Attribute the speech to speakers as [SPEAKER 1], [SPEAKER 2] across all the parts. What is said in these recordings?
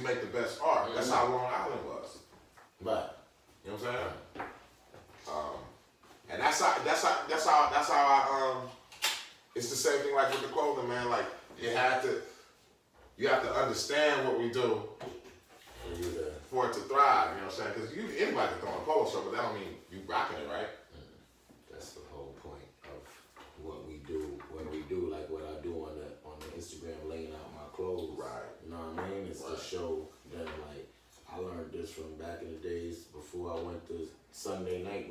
[SPEAKER 1] you make the best art. That's how Long Island was.
[SPEAKER 2] Right.
[SPEAKER 1] You know what I'm saying? And that's how I it's the same thing like with the clothing, man. Like you have to understand what we do for it to thrive. You know what I'm saying? Because anybody can throw on a polo shirt, but that don't mean you rocking it, right?
[SPEAKER 2] That's the whole point of what we do when we do like what I do on the Instagram, laying out my clothes.
[SPEAKER 1] Right.
[SPEAKER 2] You know what I mean? It's to show them like I learned this from back in the days before I went to Sunday night,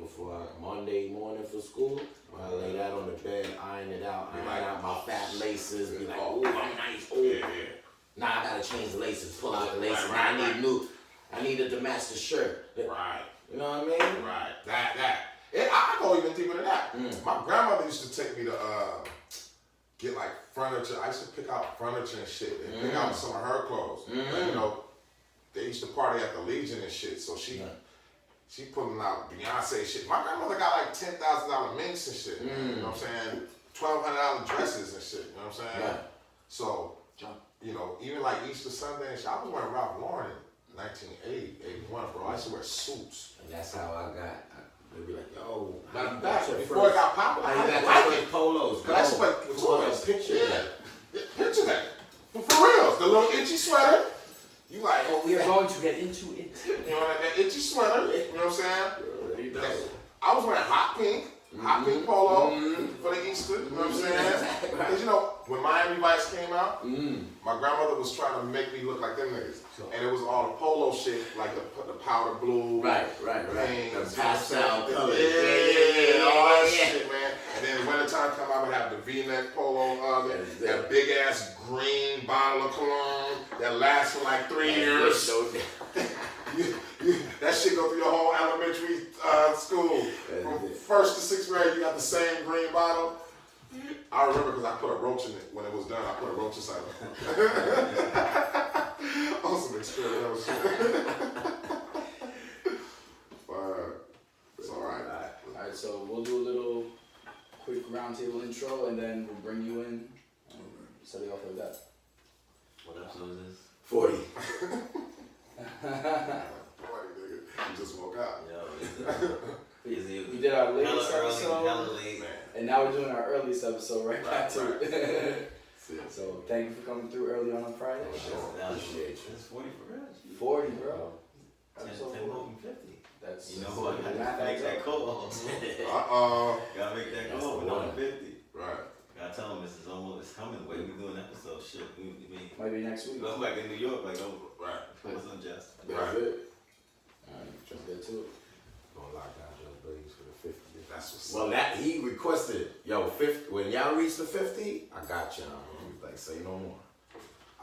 [SPEAKER 2] Monday morning for school. When I lay that on the bed, iron it out my fat laces, be like, ooh, I'm nice. Ooh.
[SPEAKER 1] Yeah.
[SPEAKER 2] Now I gotta change the laces, pull out the laces. I needed to match the shirt.
[SPEAKER 1] Right.
[SPEAKER 2] You know what I mean?
[SPEAKER 1] Right. I go even deeper than that. My grandmother used to take me to get like furniture. I used to pick out furniture and shit and pick out some of her clothes. Like, you know, they used to party at the Legion and shit, so she pulling out Beyonce shit. My grandmother got like $10,000 minks and shit. You know what I'm saying? $1,200 dresses and shit. You know what I'm saying?
[SPEAKER 2] Yeah.
[SPEAKER 1] So, you know, even like Easter Sunday and shit, I was wearing Ralph Lauren in 1980, 81, bro. I used to wear suits.
[SPEAKER 2] And that's how I got. They'd be like, yo,
[SPEAKER 1] before it got popular,
[SPEAKER 2] I got your polos.
[SPEAKER 1] But that's what
[SPEAKER 2] picture.
[SPEAKER 1] Yeah, picture that. For real, the little itchy sweater. You like,
[SPEAKER 3] we are going to get into it.
[SPEAKER 1] You know that itchy sweater. You know what I'm saying? I was wearing hot pink polo for the Easter. You know what I'm saying? Because you know when Miami Vice came out, my grandmother was trying to make me look like them niggas, and it was all the polo shit, like the powder blue,
[SPEAKER 2] right,
[SPEAKER 1] things,
[SPEAKER 2] the pastel colors,
[SPEAKER 1] all that shit, man. And then wintertime come out, I would have the V-neck polo, that big ass green bottle of cologne that lasts for like 3 years. That shit go through your whole elementary school. From 1st to 6th grade, you got the same green bottle. I remember because I put a roach in it when it was done. I put a roach inside of it. On some experimental shit. But it's all right.
[SPEAKER 3] All right, so we'll do a little quick roundtable intro, and then we'll bring you in and set it off like that.
[SPEAKER 4] What episode is this?
[SPEAKER 2] 40.
[SPEAKER 1] 40, nigga. You just woke up.
[SPEAKER 3] We did our latest episode,
[SPEAKER 4] hella late.
[SPEAKER 3] and now we're doing our earliest episode right back to it. So thank you for coming through early on Friday.
[SPEAKER 2] Appreciate you.
[SPEAKER 4] It's 40 for real.
[SPEAKER 3] 40, bro.
[SPEAKER 4] 10 more than 50.
[SPEAKER 3] That's,
[SPEAKER 4] you know what? I gotta make that call. Gotta make that call. 150.
[SPEAKER 1] Right.
[SPEAKER 4] Gotta tell them this is almost, it's coming. Wait, we doing an episode. Shit.
[SPEAKER 3] Might be next week.
[SPEAKER 4] Go back in New York, like,
[SPEAKER 1] right.
[SPEAKER 4] What's up, Jess?
[SPEAKER 2] That's it.
[SPEAKER 3] Alright, just get to it.
[SPEAKER 2] Gonna lock down Joe Blaze for the 50.
[SPEAKER 1] That's what's
[SPEAKER 2] well, that he requested, yo, 50. When y'all reach the 50, I got y'all. Like, say no more.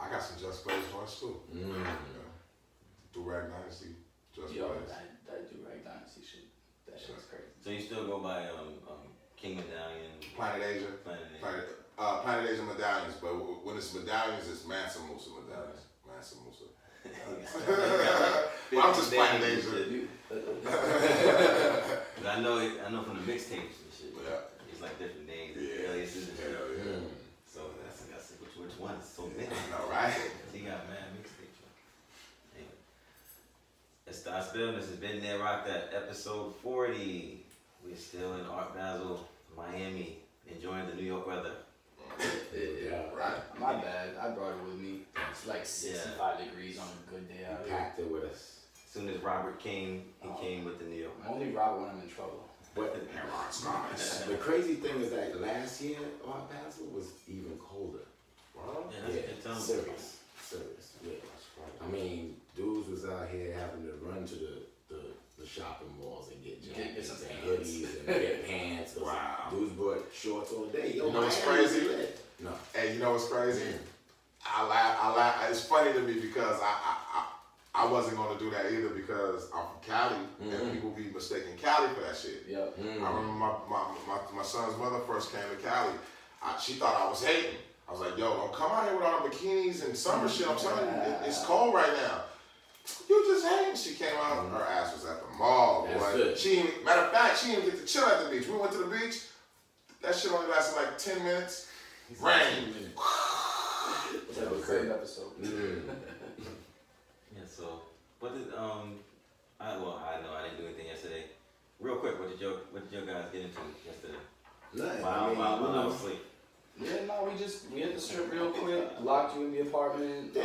[SPEAKER 1] I got some Just Blaze ones too. Do-Rag Dynasty, Just Blaze.
[SPEAKER 3] That Do-Rag Dynasty shit, that shit's crazy.
[SPEAKER 4] So you still go by King Medallion?
[SPEAKER 1] Planet Asia. Planet Asia medallions, but when it's medallions, it's Mansa Musa medallions. Mansa Musa. Well, I'm just Planet Asia.
[SPEAKER 4] I know from the mixtapes and shit.
[SPEAKER 1] Yeah.
[SPEAKER 4] It's like different names.
[SPEAKER 1] Yeah.
[SPEAKER 4] Yeah. So that's which one is so many.
[SPEAKER 1] No, right?
[SPEAKER 4] He got mad mixtapes. Anyway. It starts building. This has been there, rock that episode 40. We're still in Art Basel, Miami, enjoying the New York weather.
[SPEAKER 2] Yeah,
[SPEAKER 1] right.
[SPEAKER 3] My bad, I brought it with me. It's like 65 degrees on a good day out here.
[SPEAKER 2] Packed it with us.
[SPEAKER 4] As soon as Robert came, he came with the New York weather.
[SPEAKER 3] Only Robert when I'm in trouble.
[SPEAKER 2] But the crazy thing is that last year, Art Basel was even colder.
[SPEAKER 1] Wow.
[SPEAKER 4] Yeah, that's
[SPEAKER 2] serious. Yeah. I mean, dudes was out here having to run to the shopping malls and get jackets and hoodies and get pants.
[SPEAKER 1] Wow.
[SPEAKER 2] Dudes brought shorts all day. Yo,
[SPEAKER 1] you know what's crazy?
[SPEAKER 2] No.
[SPEAKER 1] Hey, you know what's crazy? I laugh. It's funny to me because I wasn't gonna do that either because I'm from Cali and people be mistaking Cali for that shit.
[SPEAKER 3] Yep.
[SPEAKER 1] I remember my son's mother first came to Cali. She thought I was hating. I was like, yo, don't come out here with all the bikinis and summer shit. I'm telling you, it's cold right now. You just hating. She came out, her ass was at the mall, boy. Matter of fact, she didn't get to chill at the beach. We went to the beach. That shit only lasted like 10 minutes. Rain.
[SPEAKER 3] That was a great episode.
[SPEAKER 4] Yeah. So, what did I know I didn't do anything yesterday. Real quick, what did your guys get into yesterday?
[SPEAKER 2] Nothing.
[SPEAKER 4] While I was asleep.
[SPEAKER 3] Yeah, no, we hit the strip real quick, locked you in the apartment,
[SPEAKER 2] Yeah.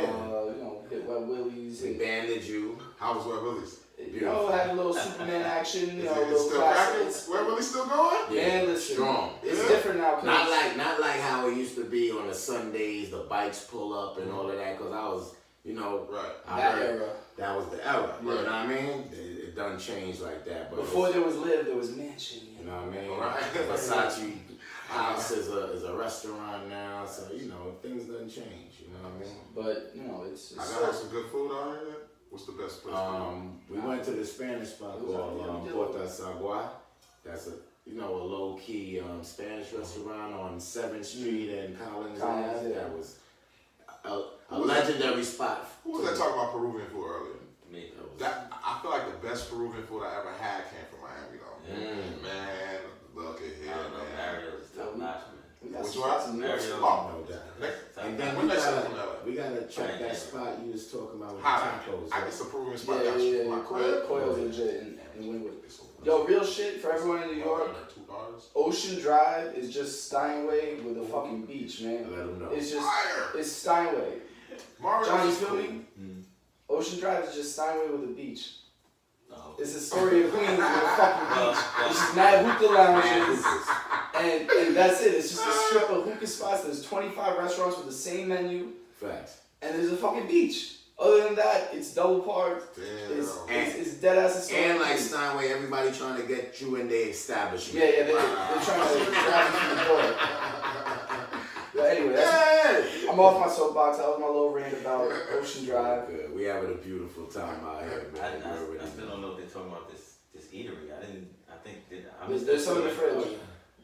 [SPEAKER 3] Hit Wet Willie's.
[SPEAKER 2] We banded you.
[SPEAKER 1] How was Wet Willie's?
[SPEAKER 3] Had a little Superman action,
[SPEAKER 1] Is
[SPEAKER 3] a
[SPEAKER 1] it
[SPEAKER 3] little
[SPEAKER 1] still
[SPEAKER 3] classics.
[SPEAKER 1] cracking? Wet Willie's still going?
[SPEAKER 2] Yeah,
[SPEAKER 3] Man, listen,
[SPEAKER 2] strong.
[SPEAKER 3] it's
[SPEAKER 1] Yeah.
[SPEAKER 3] different now.
[SPEAKER 2] Not like how it used to be on the Sundays, the bikes pull up and all of that. Cause I was,
[SPEAKER 1] Right.
[SPEAKER 2] I
[SPEAKER 3] that
[SPEAKER 2] heard
[SPEAKER 3] era.
[SPEAKER 2] that was the era. You know
[SPEAKER 3] Right.
[SPEAKER 2] what I mean? It done changed like that. But
[SPEAKER 3] Before there was Live, there was Mansion.
[SPEAKER 2] you know what I mean?
[SPEAKER 1] Right.
[SPEAKER 2] Versace House is a restaurant now, so things done change. You know what I mean?
[SPEAKER 3] But it's
[SPEAKER 1] I gotta have some good food out here. What's the best place?
[SPEAKER 2] We went to the Spanish spot called Porta Sagua. That's a low key Spanish restaurant on 7th Street and Collins Ave. That was a legendary spot.
[SPEAKER 1] Who was that talking about Peruvian food earlier?
[SPEAKER 4] Me.
[SPEAKER 1] I feel like the best Peruvian food I ever had came from Miami though. Man, look at here,
[SPEAKER 4] I don't know.
[SPEAKER 1] man.
[SPEAKER 4] Mario's top notch, man.
[SPEAKER 1] Which one?
[SPEAKER 4] Mario.
[SPEAKER 1] Oh,
[SPEAKER 2] No doubt.
[SPEAKER 4] Top
[SPEAKER 2] And
[SPEAKER 4] notch.
[SPEAKER 2] then
[SPEAKER 1] When they said from LA.
[SPEAKER 2] we gotta check that spot you was talking about with the
[SPEAKER 1] Hot.
[SPEAKER 2] tacos.
[SPEAKER 1] I get some Peruvian spot down
[SPEAKER 3] yeah.
[SPEAKER 1] from my crib.
[SPEAKER 3] Coil's legit and Wynwood. Yo, real shit for everyone in New York.
[SPEAKER 1] $2.
[SPEAKER 3] Ocean Drive is just Steinway with a fucking beach, man.
[SPEAKER 2] Let them know.
[SPEAKER 3] It's just
[SPEAKER 1] Fire.
[SPEAKER 3] it's Steinway.
[SPEAKER 1] Mario's
[SPEAKER 3] John, you
[SPEAKER 1] is
[SPEAKER 3] feel
[SPEAKER 1] cool.
[SPEAKER 3] me? Ocean Drive is just Steinway with a beach.
[SPEAKER 4] Oh.
[SPEAKER 3] It's a story of Queens with a fucking beach. It's just mad hookah lounges. And that's it. It's just a strip of hookah spots. There's 25 restaurants with the same menu.
[SPEAKER 2] Facts.
[SPEAKER 3] And there's a fucking beach. Other than that, it's double parked.
[SPEAKER 1] Damn.
[SPEAKER 3] It's dead ass.
[SPEAKER 2] And like Steinway, everybody trying to get you in their establishment.
[SPEAKER 3] Yeah, they're trying to grab you from the door. But anyway, I'm off my soapbox. That was my little rant about Ocean Drive.
[SPEAKER 2] Good. We having a beautiful time out here, man.
[SPEAKER 4] I still don't know if they're talking about this eatery.
[SPEAKER 3] There's some in the fridge.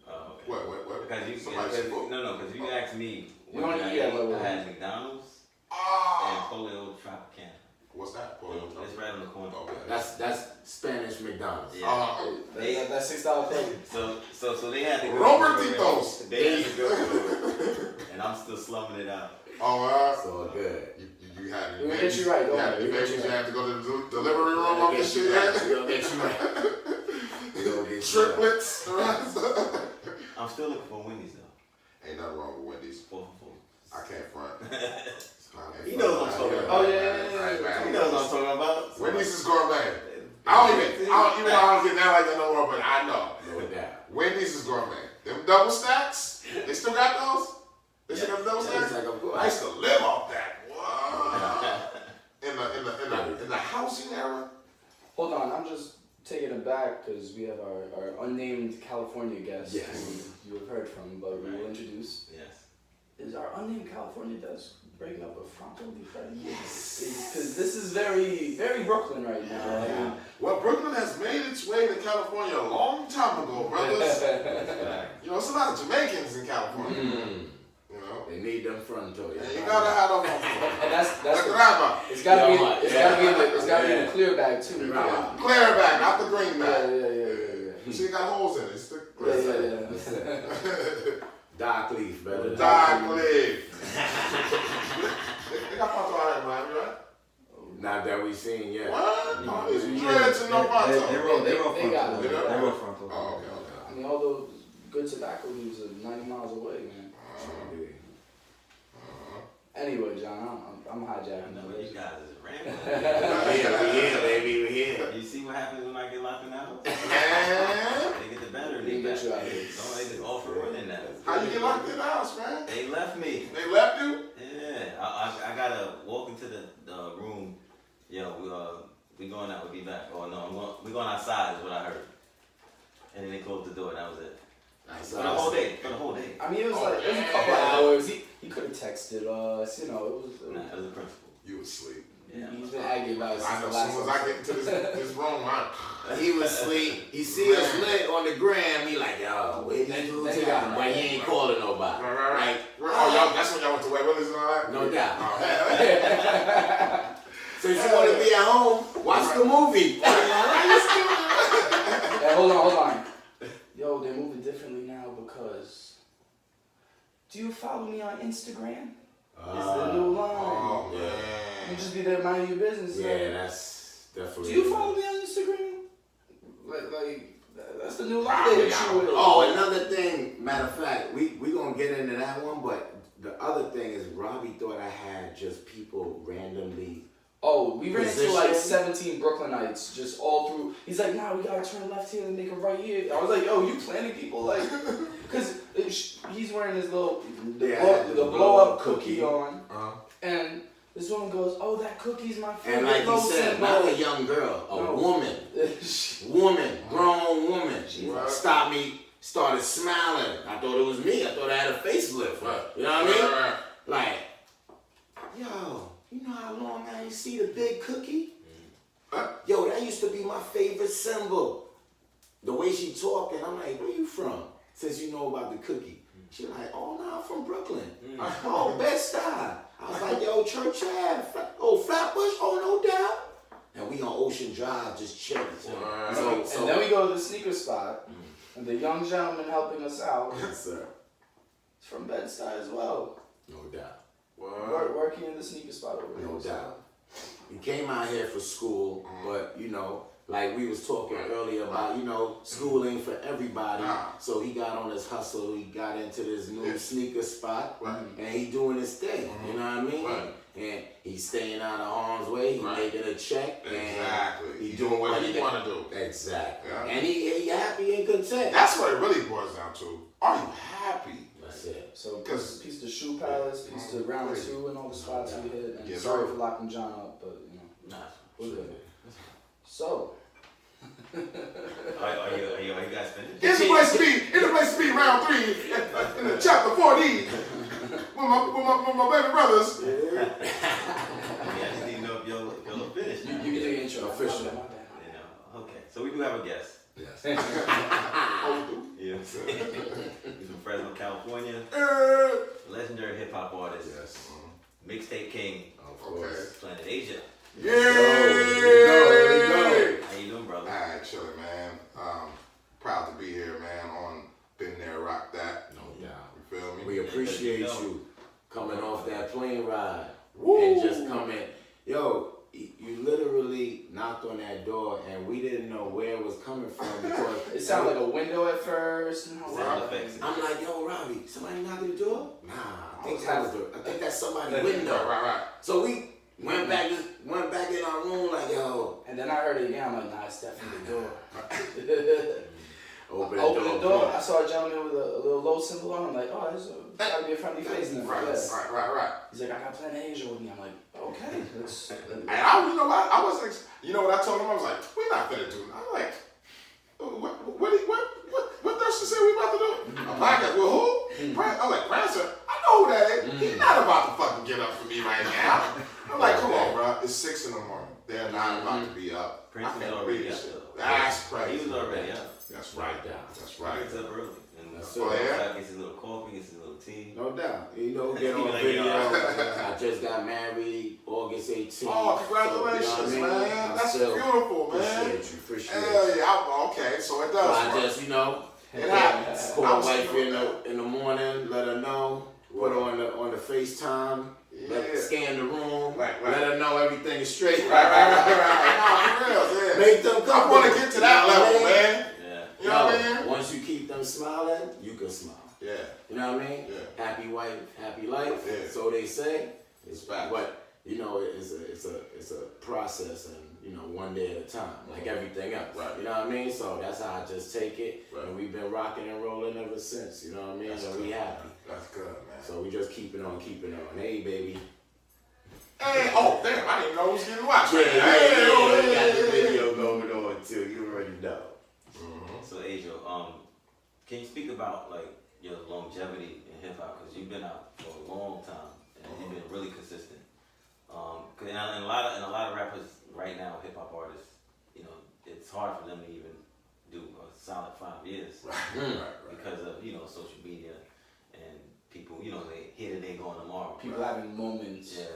[SPEAKER 4] Oh, okay.
[SPEAKER 1] What?
[SPEAKER 4] Because
[SPEAKER 1] Somebody said what?
[SPEAKER 4] because you asked me.
[SPEAKER 3] You don't eat that,
[SPEAKER 4] I had McDonald's and
[SPEAKER 1] Ah.
[SPEAKER 4] Polio Tropicana.
[SPEAKER 1] What's that?
[SPEAKER 4] It's right on the corner.
[SPEAKER 1] Okay.
[SPEAKER 2] That's Spanish McDonald's.
[SPEAKER 4] Yeah.
[SPEAKER 3] That $6 plate.
[SPEAKER 4] So they had to go.
[SPEAKER 1] Robertitos.
[SPEAKER 4] They had to go. And I'm still slumming it out.
[SPEAKER 1] Oh,
[SPEAKER 2] It's all good.
[SPEAKER 1] you had
[SPEAKER 3] We'll get you right, don't worry.
[SPEAKER 1] you had to go to the delivery room on this shit yet?
[SPEAKER 2] We gonna get you right. We gonna get you right.
[SPEAKER 1] Triplets.
[SPEAKER 4] I'm still looking for Wendy's though.
[SPEAKER 1] Ain't nothing wrong with Wendy's.
[SPEAKER 4] 4 for
[SPEAKER 1] I can't front.
[SPEAKER 4] He knows what I'm talking about.
[SPEAKER 3] Oh, yeah.
[SPEAKER 4] He knows what I'm talking about.
[SPEAKER 1] Wendy's is gourmet. I don't even get that like that no more, but I know.
[SPEAKER 2] No doubt.
[SPEAKER 1] Wendy's is gourmet. Them double stacks, they still got those? They still got double
[SPEAKER 2] It's
[SPEAKER 1] stacks?
[SPEAKER 2] like, of course.
[SPEAKER 1] I used to live off that. Wow. In the housing era?
[SPEAKER 3] Hold on, I'm just taking it back because we have our unnamed California guest
[SPEAKER 2] Yes.
[SPEAKER 3] who you have heard from, but we will introduce.
[SPEAKER 4] Yes.
[SPEAKER 3] Is our unnamed California guest breaking up a Fronto di Freddy? Yes. Because this is very, very Brooklyn right now.
[SPEAKER 2] Yeah.
[SPEAKER 1] Well, Brooklyn has made its way to California a long time ago, brothers. It's a lot of Jamaicans in California. You know?
[SPEAKER 2] They need them fronto.
[SPEAKER 1] And you gotta have them.
[SPEAKER 3] And that's
[SPEAKER 1] The grandma.
[SPEAKER 3] it's gotta be in the clear bag too.
[SPEAKER 2] Right.
[SPEAKER 1] Clear bag, not the green
[SPEAKER 3] Yeah.
[SPEAKER 1] bag. You see, it got holes in it. It's the clear bag.
[SPEAKER 3] Yeah.
[SPEAKER 2] Doc Leaf, brother.
[SPEAKER 1] Doc Leaf. They got Pato out here in Miami, right?
[SPEAKER 2] Not that we seen yet.
[SPEAKER 1] What? No, these dreads and no Pato.
[SPEAKER 3] They got it.
[SPEAKER 1] They got it.
[SPEAKER 5] frontal.
[SPEAKER 1] Oh, okay.
[SPEAKER 3] I mean, all those good tobacco leaves are 90 miles away, man. Anyway, John, I'm
[SPEAKER 4] I
[SPEAKER 3] hijacking
[SPEAKER 4] know
[SPEAKER 3] the
[SPEAKER 4] you guys is rambling.
[SPEAKER 2] We here, baby, we here.
[SPEAKER 4] You see what happens when I get locked in the house?
[SPEAKER 1] Man,
[SPEAKER 4] They get the better
[SPEAKER 3] They
[SPEAKER 4] than
[SPEAKER 3] get
[SPEAKER 4] that.
[SPEAKER 3] you out of here.
[SPEAKER 4] Don't they just offer running that?
[SPEAKER 1] how you get locked in the house, man?
[SPEAKER 4] They left me.
[SPEAKER 1] They left you?
[SPEAKER 4] Yeah, I gotta walk into the room. Yo, we going out. We'll be back. Oh no, we going outside is what I heard. And then they closed the door. And that was it.
[SPEAKER 2] Nice.
[SPEAKER 4] For the whole day. For the whole day.
[SPEAKER 3] I mean, it was like, it was a couple hours. He could have texted us, it was.
[SPEAKER 4] Nah, it was the principal.
[SPEAKER 1] You was asleep.
[SPEAKER 4] Yeah.
[SPEAKER 3] He's been aggy about it
[SPEAKER 1] I
[SPEAKER 3] since
[SPEAKER 1] know
[SPEAKER 3] the
[SPEAKER 1] as
[SPEAKER 3] last
[SPEAKER 1] soon as I get into this room,
[SPEAKER 2] He was asleep. He see us lit on the gram. He like, yo, wait,
[SPEAKER 3] Then he got him.
[SPEAKER 2] but he ain't calling nobody.
[SPEAKER 1] Right. Oh, y'all, that's when y'all went to Wet Willie's and all that?
[SPEAKER 2] No doubt.
[SPEAKER 1] Oh, hell.
[SPEAKER 2] Since you want to be at home, watch the movie.
[SPEAKER 3] Hey, hold on. Yo, they're moving differently now because. Do you follow me on Instagram? It's the new line.
[SPEAKER 1] Oh, man.
[SPEAKER 3] You just just be there minding your business.
[SPEAKER 2] Yeah, that's definitely.
[SPEAKER 3] Do you follow me on Instagram? Like that's the new life they hit you with.
[SPEAKER 2] Oh, another thing. Matter of fact, we gonna get into that one, but the other thing is Robbie thought I had just people randomly.
[SPEAKER 3] Oh, we ran into like
[SPEAKER 2] Position.
[SPEAKER 3] 17 Brooklynites just all through. He's like, nah, we gotta turn left here and make a right here. I was like, yo, you planning people like, cause he's wearing his little the blow up cookie on, and this woman goes, oh, that cookie's my favorite.
[SPEAKER 2] And like you said,
[SPEAKER 3] symbol.
[SPEAKER 2] not a young girl, a woman, grown woman. She stopped me, started smiling. I thought it was me. I thought I had a facelift. You know what I mean? Like, yo. You know how long I ain't see the big cookie? Yo, that used to be my favorite symbol. The way she talking, I'm like, where you from? Since you know about the cookie. She like, oh, no, I'm from Brooklyn. Oh, Bed-Stuy. I was like, yo, Church Ave. Oh, Flatbush? Oh, no doubt. And we on Ocean Drive just chilling.
[SPEAKER 3] And then we go to the sneaker spot, and the young gentleman helping us out
[SPEAKER 2] Yes, sir.
[SPEAKER 3] is from Bed-Stuy as well.
[SPEAKER 2] No doubt.
[SPEAKER 3] Working in the sneaker spot over there.
[SPEAKER 2] No doubt. We came out here for school, but you know, like we was talking earlier about, you know, school ain't for everybody. So he got on his hustle. He got into this new sneaker spot, and he doing his thing. You know what I mean? And he's staying out of harm's way. He making a check.
[SPEAKER 1] Exactly.
[SPEAKER 2] He
[SPEAKER 1] doing what he want to do.
[SPEAKER 2] Exactly.
[SPEAKER 1] Yeah.
[SPEAKER 2] And he happy and content.
[SPEAKER 1] That's what it really boils down to. Are you happy?
[SPEAKER 2] That's it.
[SPEAKER 3] So piece to Shoe Palace, piece to Round 2 and all the spots we hit. And sorry for locking John up, but you know, we're good. So,
[SPEAKER 4] Are you guys finished?
[SPEAKER 1] It's the place to be round 3 in the chapter 4D with my baby brothers.
[SPEAKER 4] I just need to know if y'all finished.
[SPEAKER 3] you can do your intro.
[SPEAKER 2] Official.
[SPEAKER 4] Okay, so we do have a guest.
[SPEAKER 2] Yes.
[SPEAKER 4] Yeah. He's from Fresno, California. Legendary hip hop artist.
[SPEAKER 2] Yes.
[SPEAKER 4] Mixtape king.
[SPEAKER 2] Of course.
[SPEAKER 4] Planet Asia.
[SPEAKER 1] Yeah.
[SPEAKER 2] There we go.
[SPEAKER 4] How you doing, brother?
[SPEAKER 1] Alright, chillin', man. Proud to be here, man. On Been There, Rock That.
[SPEAKER 2] No doubt.
[SPEAKER 1] You feel me?
[SPEAKER 2] We appreciate you coming off that plane ride.
[SPEAKER 1] Woo.
[SPEAKER 2] And just coming. Yo, you literally knocked on that door and we didn't know where it was coming from because
[SPEAKER 3] It sounded like a window at first.
[SPEAKER 4] Sound effects.
[SPEAKER 2] I'm like, yo, Robbie, somebody knocked at the door? Nah, I think that's somebody's window.
[SPEAKER 1] Right.
[SPEAKER 2] So we went back in our room like, yo.
[SPEAKER 3] And then I heard it again. I'm like, nah, it's definitely the door.
[SPEAKER 2] Open
[SPEAKER 3] the door. I saw a gentleman with a little low symbol on. I'm like, oh, there's gotta be a friendly face in there.
[SPEAKER 1] Right.
[SPEAKER 3] He's like, I got Planet Asia with me. I'm like, okay.
[SPEAKER 1] And you know what? I wasn't. You know what I told him? I was like, we're not gonna do that. I'm like, what Dustin said we about to do? A podcast with who? I'm like, Prancer. I know who that is. He's not about to fucking get up for me right now. I'm like, come on, bro. It's 6 in the morning. They're not about to be up.
[SPEAKER 4] Prince was already up.
[SPEAKER 1] That's crazy.
[SPEAKER 4] He was already up.
[SPEAKER 1] That's right. That's right.
[SPEAKER 4] He gets up early. And
[SPEAKER 2] That's
[SPEAKER 4] so
[SPEAKER 2] it.
[SPEAKER 4] gets his little coffee, gets his little tea.
[SPEAKER 2] No doubt. You know, get on
[SPEAKER 4] Like,
[SPEAKER 2] video.
[SPEAKER 4] yo.
[SPEAKER 2] I just got married August 18th.
[SPEAKER 1] Oh, congratulations,
[SPEAKER 2] so, you know what I mean?
[SPEAKER 1] man. That's
[SPEAKER 2] still
[SPEAKER 1] beautiful, man.
[SPEAKER 2] Appreciate
[SPEAKER 1] Hell
[SPEAKER 2] you.
[SPEAKER 1] yeah. Okay, so it
[SPEAKER 2] So
[SPEAKER 1] does.
[SPEAKER 2] I
[SPEAKER 1] work.
[SPEAKER 2] just, you know,
[SPEAKER 1] It happens.
[SPEAKER 2] call wife in the morning, let her know, put her on the FaceTime, scan the room,
[SPEAKER 1] Right.
[SPEAKER 2] let her know everything is straight.
[SPEAKER 1] Right. No, for real, yeah.
[SPEAKER 2] Make them come.
[SPEAKER 1] I want to get to that level, man.
[SPEAKER 4] Yeah.
[SPEAKER 1] You know what I mean?
[SPEAKER 2] Once you keep them smiling, you can smile.
[SPEAKER 1] Yeah.
[SPEAKER 2] You know what I mean?
[SPEAKER 1] Yeah.
[SPEAKER 2] Happy wife, happy life.
[SPEAKER 1] Yeah.
[SPEAKER 2] So they say.
[SPEAKER 1] It's facts.
[SPEAKER 2] But you know, it's a process, and you know, one day at a time, like everything else.
[SPEAKER 1] Right.
[SPEAKER 2] You know what I mean? So that's how I just take it,
[SPEAKER 1] Right.
[SPEAKER 2] and we've been rocking and rolling ever since. You know what I mean?
[SPEAKER 1] That's
[SPEAKER 2] and
[SPEAKER 1] good,
[SPEAKER 2] we happy.
[SPEAKER 1] That's good, man.
[SPEAKER 2] So we just keep it on. Hey, baby.
[SPEAKER 1] Hey, oh damn! I didn't even know who was getting watched.
[SPEAKER 2] Yeah,
[SPEAKER 1] Hey,
[SPEAKER 2] got the video going on too. You already know.
[SPEAKER 4] So Asia, can you speak about like your longevity in hip hop? Because you've been out for a long time and you've been really consistent. And a lot of rappers right now, hip hop artists, you know, it's hard for them to even do a solid 5 years because of social media and people. You know, they hit it, they going tomorrow.
[SPEAKER 3] People having moments.
[SPEAKER 4] Yeah.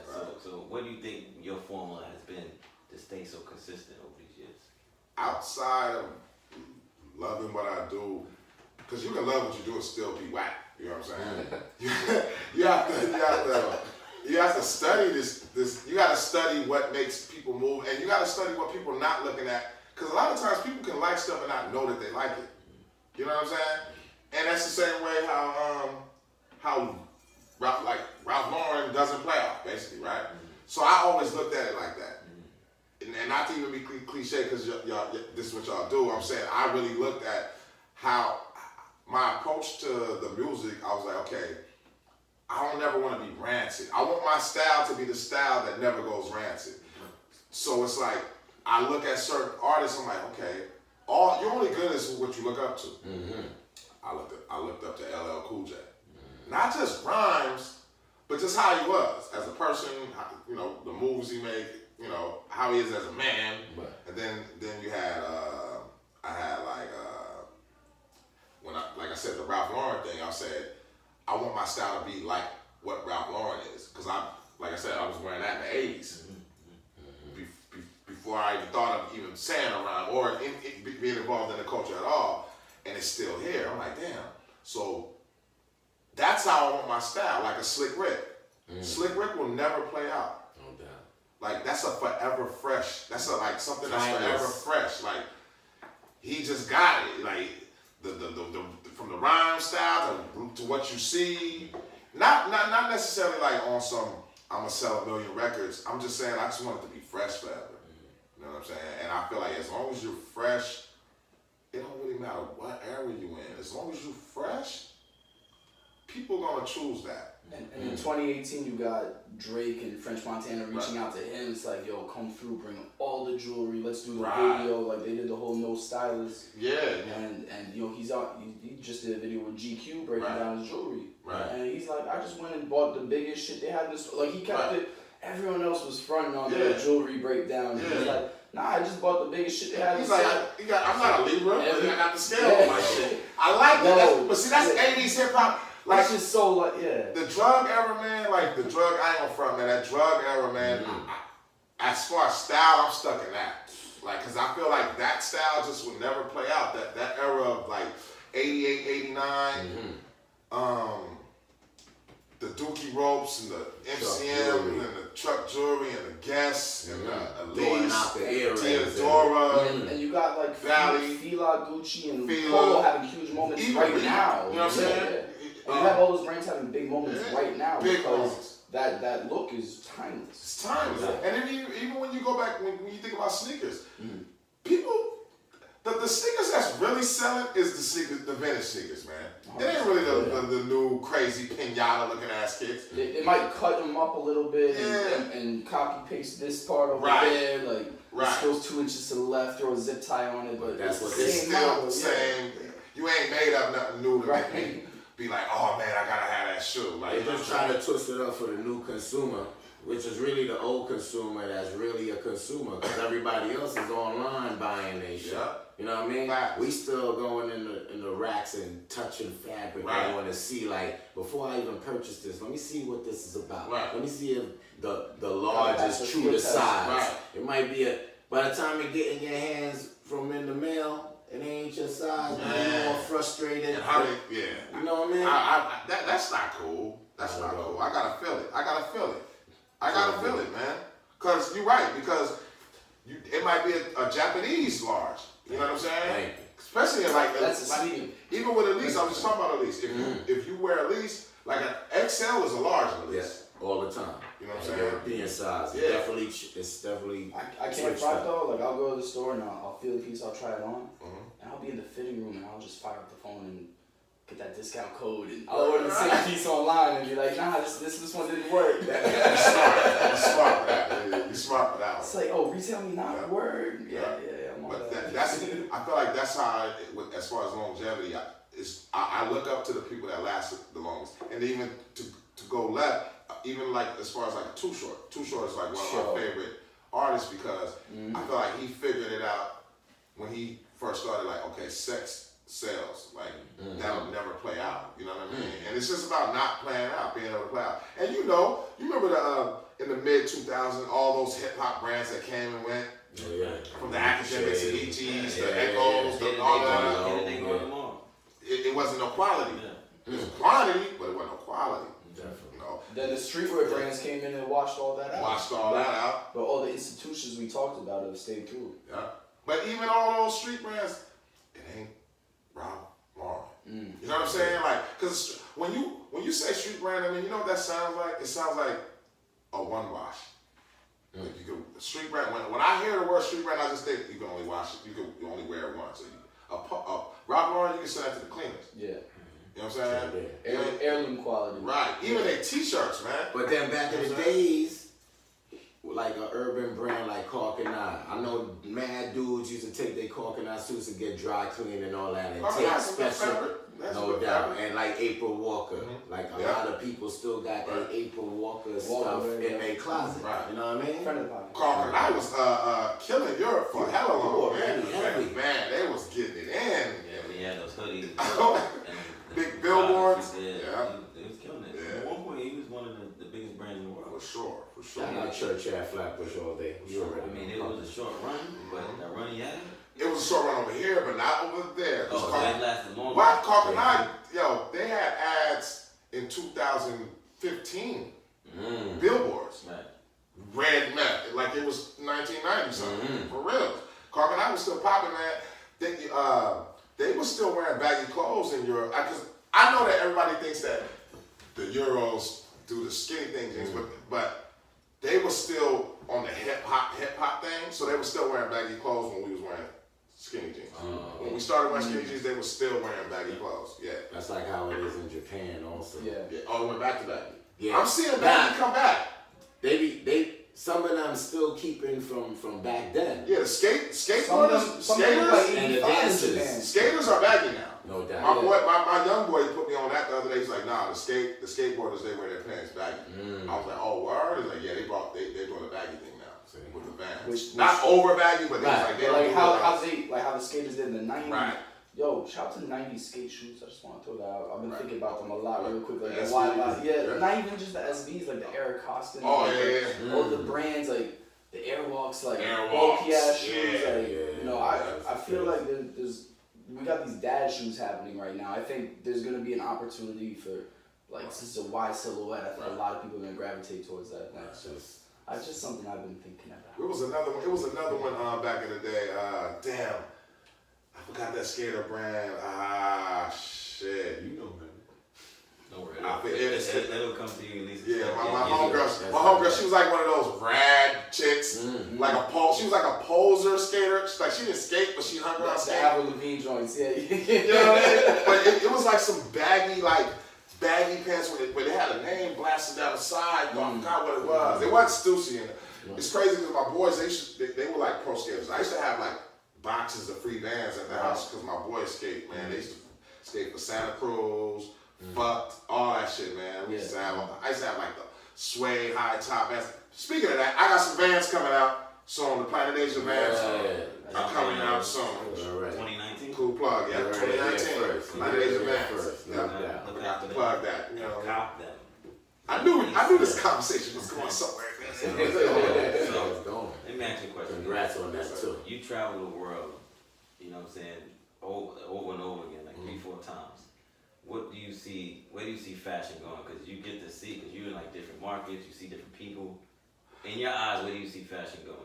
[SPEAKER 4] So what do you think your formula has been to stay so consistent over these years?
[SPEAKER 1] Outside of loving what I do, because you can love what you do and still be whack. You know what I'm saying? you have to You have to study this. You got to study what makes people move, and you got to study what people are not looking at. Because a lot of times people can like stuff and not know that they like it. You know what I'm saying? And that's the same way how Ralph Lauren doesn't play off, basically, right? So I always looked at it like that. And not to even be cliche, because y'all, this is what y'all do. I'm saying I really looked at how my approach to the music. I was like, okay, I don't ever want to be rancid. I want my style to be the style that never goes rancid. So it's like I look at certain artists. I'm like, okay, you're only good as what you look up to. I looked up to LL Cool J. Not just rhymes, but just how he was as a person. You know, the moves he made. You know, how he is as a man. Right. And then you had like I said, the Ralph Lauren thing. I said I want my style to be like what Ralph Lauren is, because like I said, I was wearing that in the 80s. Before I even thought of even saying a rhyme or being involved in the culture at all, and it's still here. I'm like, damn. So that's how I want my style, like a Slick Rick. Slick Rick will never play out. Like, that's a forever fresh. That's like something that's forever fresh. Like, he just got it. Like, the from the rhyme style to what you see. Not necessarily like on some, I'm gonna sell 1 million records. I'm just saying I just want it to be fresh forever. You know what I'm saying? And I feel like as long as you're fresh, it don't really matter what era you in. As long as you're fresh, people gonna choose that.
[SPEAKER 3] And in 2018, you got Drake and French Montana reaching out to him. It's like, yo, come through, bring all the jewelry. Let's do the video. Like, they did the whole No Stylist.
[SPEAKER 1] Yeah.
[SPEAKER 3] And you know, he's out. He just did a video with GQ breaking down his jewelry.
[SPEAKER 1] Right.
[SPEAKER 3] And he's like, I just went and bought the biggest shit they had in the store. Like, he kept it. Everyone else was fronting on their jewelry breakdown. He was like, nah, I just bought the biggest shit they had in the store.
[SPEAKER 1] He's like, I'm not a Libra. I got the scale on my shit. I like that. But see, that's 80s hip hop. Like,
[SPEAKER 3] it's just so, like,
[SPEAKER 1] the drug era, man, like the drug, I ain't gonna front, man, that drug era, man, as far as style, I'm stuck in that. Like, cause I feel like that style just would never play out. That era of like 88, 89, the Dookie ropes and the MCM and the truck jewelry and the Guess and the Elise, Theodora,
[SPEAKER 3] and you got like
[SPEAKER 1] Valley,
[SPEAKER 3] Fila, Gucci, and Polo having huge moments right now.
[SPEAKER 1] You know what I'm saying?
[SPEAKER 3] And you have all those brands having big moments right now
[SPEAKER 1] big
[SPEAKER 3] because
[SPEAKER 1] moments.
[SPEAKER 3] That look is timeless.
[SPEAKER 1] It's timeless. And then even when you go back, when you think about sneakers, people, the sneakers that's really selling is the vintage sneakers, man. It ain't really the new crazy pinata looking ass kicks.
[SPEAKER 3] They might cut them up a little bit and copy paste this part over there, like this goes 2 inches to the left, throw a zip tie on it, but
[SPEAKER 1] that's what it's still the same. You ain't made up nothing new to be like, oh man, I gotta have that shoe. Like,
[SPEAKER 2] they're just trying to twist it up for the new consumer, which is really the old consumer that's really a consumer, because everybody else is online buying their shit. You know what I mean? We still going in the racks and touching fabric. I want to see, like, before I even purchase this, let me see what this is about. Let me see if the large is true to size. It might be by the time it get in your hands from in the mail, it ain't your size, man. You're more frustrated.
[SPEAKER 1] You know what I mean? That's not cool. That's not cool. I gotta feel it. I gotta feel it, man. Cause you're right. Because it might be a Japanese large. You know what I'm saying? Especially even with Elise. I was just talking about Elise. If you wear Elise, like an XL is a large Elise.
[SPEAKER 2] All the time.
[SPEAKER 1] You know what I'm saying?
[SPEAKER 2] European size. It's definitely.
[SPEAKER 3] I can't front though. Like, I'll go to the store and I'll feel the piece, I'll try it on, and I'll be in the fitting room and I'll just fire up the phone and get that discount code, and I'll order the same piece online and be like, nah, this one didn't work.
[SPEAKER 1] You're smart for that. You're smart for that one.
[SPEAKER 3] It's like, oh, retail me not word. Yeah. I'm on
[SPEAKER 1] that. That's. I feel like that's how, as far as longevity, I look up to the people that last the longest, and even to go left. Even like as far as like Too Short. Too Short is like one of my favorite artists because I feel like he figured it out when he first started. Like, okay, sex sells. Like that'll never play out. You know what I mean? And it's just about not playing out, being able to play out. And you remember in the mid 2000s, all those hip hop brands that came and went. From the Academics, the EGs, the Echoes, all that. It wasn't no quality. It was quantity, but it wasn't no quality.
[SPEAKER 2] Definitely.
[SPEAKER 3] Then the streetwear brands came in and washed all that out.
[SPEAKER 1] But
[SPEAKER 3] all the institutions we talked about have stayed through.
[SPEAKER 1] Yeah. But even all those street brands, it ain't Ralph Lauren. You know what I'm saying? Like, because when you say street brand, I mean, you know what that sounds like? It sounds like a one wash. Like you can street brand. When I hear the word street brand, I just think you can only wash it. You only wear it once. So Ralph Lauren, you can send that to the cleaners.
[SPEAKER 3] Yeah.
[SPEAKER 1] You know what I'm saying?
[SPEAKER 3] Heirloom quality.
[SPEAKER 1] Right. Even their t-shirts, man.
[SPEAKER 2] But then back in the days, like an urban brand like Cork and I know mad dudes used to take their Cork and I suits and get dry cleaned and all that and take special, no doubt. And like April Walker, like a lot of people still got that April Walker stuff in their closet. Right. You know what I mean?
[SPEAKER 1] Cork and I was killing Europe for hella long, man. Man, they was getting it in.
[SPEAKER 4] Yeah, we had those hoodies.
[SPEAKER 1] Big billboards.
[SPEAKER 4] Yeah, he was killing it.
[SPEAKER 1] Yeah.
[SPEAKER 4] At one point, he was one of the biggest brands in the world.
[SPEAKER 1] For sure.
[SPEAKER 2] I got church at Flatbush all day.
[SPEAKER 4] I mean, it was a short run, but that run he had.
[SPEAKER 1] It was a short run over here, but not over there.
[SPEAKER 4] That lasted longer.
[SPEAKER 1] Why Cork and I, they had ads in 2015. Billboards.
[SPEAKER 4] Right.
[SPEAKER 1] Red meth, like it was 1990 something. For real. Cork and I was still popping, man. They were still wearing baggy clothes in Europe. Because I know that everybody thinks that the Euros do the skinny thing, but they were still on the hip hop thing. So they were still wearing baggy clothes when we was wearing skinny jeans. When we started wearing skinny jeans, they were still wearing baggy clothes. Yeah.
[SPEAKER 2] That's like how it is in Japan also.
[SPEAKER 3] Yeah.
[SPEAKER 1] Oh, it went back to that.
[SPEAKER 2] Yeah.
[SPEAKER 1] I'm seeing baggy come back.
[SPEAKER 2] Some of them still keeping from back then.
[SPEAKER 1] Yeah, the skateboarders,
[SPEAKER 2] and the dancers.
[SPEAKER 1] Skaters are baggy now.
[SPEAKER 2] No doubt.
[SPEAKER 1] My young boy put me on that the other day. He's like, nah, the skateboarders, they wear their pants baggy. I was like, oh, word? He's like, yeah, they brought a baggy thing now with the Vans. Not over baggy, but
[SPEAKER 3] how the skaters did in the 90s.
[SPEAKER 1] Right.
[SPEAKER 3] Yo, shout out to the 90s skate shoes. I just want to throw that out. I've been thinking about them a lot real quick. Like
[SPEAKER 1] the
[SPEAKER 3] the SBs. Not even just the SBs, like the Eric Costin.
[SPEAKER 1] Oh, yeah.
[SPEAKER 3] All the brands, like the Airwalks, like bulky ass shoes. I feel like we got these dad shoes happening right now. I think there's gonna be an opportunity for since it's a wide silhouette. I think a lot of people are gonna gravitate towards that. That's just something I've been thinking about.
[SPEAKER 1] It was another one back in the day. Damn. I forgot that skater brand. Shit.
[SPEAKER 4] You know, man. Don't worry. It'll come to you at least.
[SPEAKER 1] Yeah, my homegirl, she was like one of those rad chicks. Like she was like a poser skater. She didn't skate, but she hung around skating.
[SPEAKER 3] The Avril Lavigne joints, yeah.
[SPEAKER 1] You know what I mean? But it was like some baggy pants where they had a name blasted down the side. I forgot what it was. It wasn't Stussy. It's crazy because my boys, they were like pro skaters. I used to have boxes of free Vans at the house because my boys skate, man. They used to skate for Santa Cruz, Fucked, all that shit, man. I used to have the suede high top Vans. Speaking of that, I got some Vans coming out soon. The Planet Asia Vans are coming out soon.
[SPEAKER 4] 2019?
[SPEAKER 1] Cool plug, 2019. Planet Asia Vans.
[SPEAKER 4] Look
[SPEAKER 1] Got to plug that.
[SPEAKER 4] Cop them.
[SPEAKER 1] I knew this conversation was going somewhere.
[SPEAKER 4] Let me ask you a question.
[SPEAKER 2] Congrats on that too.
[SPEAKER 4] You travel the world, you know what I'm saying, over and over again, like 3-4 times. What do you see? Where do you see fashion going? Because you get to see, because you're in different markets, you see different people. In your eyes, where do you see fashion going?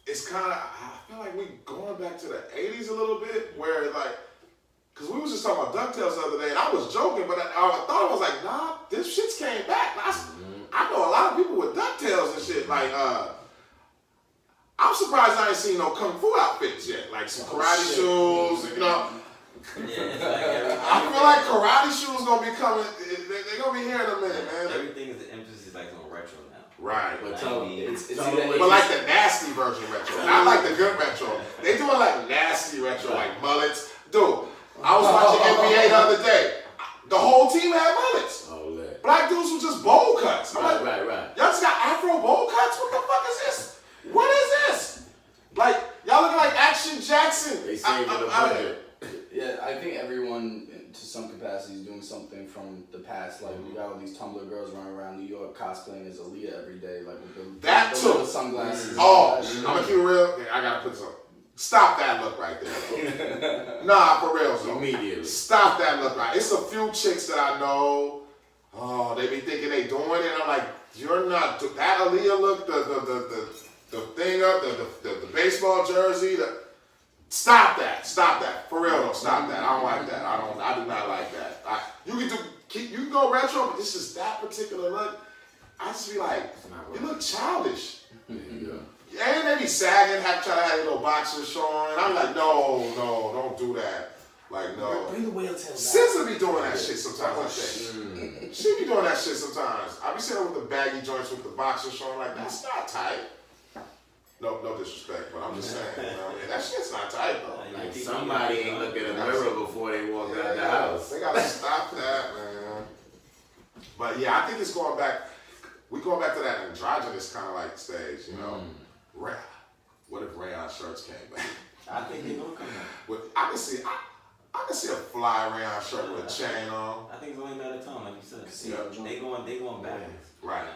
[SPEAKER 1] It's kind of, I feel like we going back to the 80s a little bit, where because we was just talking about DuckTales the other day, and I was joking, but I thought I was like, nah, this shit's came back. I know a lot of people with DuckTales and shit. I'm surprised I ain't seen no kung fu outfits yet, like some karate shoes,
[SPEAKER 4] Yeah,
[SPEAKER 1] I feel like karate shoes gonna be coming. They're gonna be here in a minute, man.
[SPEAKER 4] Everything is the emphasis on retro now.
[SPEAKER 1] Right.
[SPEAKER 2] But
[SPEAKER 1] like the nasty version retro, not like the good retro. They doing nasty retro, like mullets. Dude, I was watching NBA the other day. The whole team had mullets.
[SPEAKER 2] Oh, yeah.
[SPEAKER 1] Black dudes were just bowl cuts. I'm
[SPEAKER 2] right.
[SPEAKER 1] Y'all just got Afro bowl cuts? What the fuck is this? What is this? Y'all looking like Action Jackson.
[SPEAKER 2] They saved the budget.
[SPEAKER 3] Yeah, I think everyone to some capacity is doing something from the past. We got all these Tumblr girls running around New York cosplaying as Aaliyah every day, with the little sunglasses.
[SPEAKER 1] Oh, I'm gonna keep it real. I gotta put some. Stop that look right there. Nah, for real. So
[SPEAKER 2] Immediately.
[SPEAKER 1] Stop that look right. It's a few chicks that I know. oh, they be thinking they doing it. I'm like, you're not. That Aaliyah look, the thing up, the baseball jersey. Stop that. For real, don't stop that. I don't like that. I do not like that. You can go retro, but this is that particular look. I just be like, you look childish. And they be sagging, try to have little boxers showing. I'm like, no, don't do that. Like, no.
[SPEAKER 3] Bring the whale tail back.
[SPEAKER 1] SZA be doing that shit sometimes, I think. She be doing that shit sometimes. I be sitting with the baggy joints with the boxers showing, like, that's not tight. No disrespect, but I'm just saying, that shit's not tight, though.
[SPEAKER 2] Like, somebody ain't look in the mirror before they walk out the house.
[SPEAKER 1] They gotta stop that, man. But yeah, I think it's going back. We going back to that androgynous kind of like stage, you know. What if rayon shirts came back?
[SPEAKER 4] I think they're gonna come back.
[SPEAKER 1] I can see a fly rayon shirt with a chain on.
[SPEAKER 4] I think it's only a matter of time, like you said.
[SPEAKER 1] Yeah.
[SPEAKER 4] They going back.
[SPEAKER 1] Right.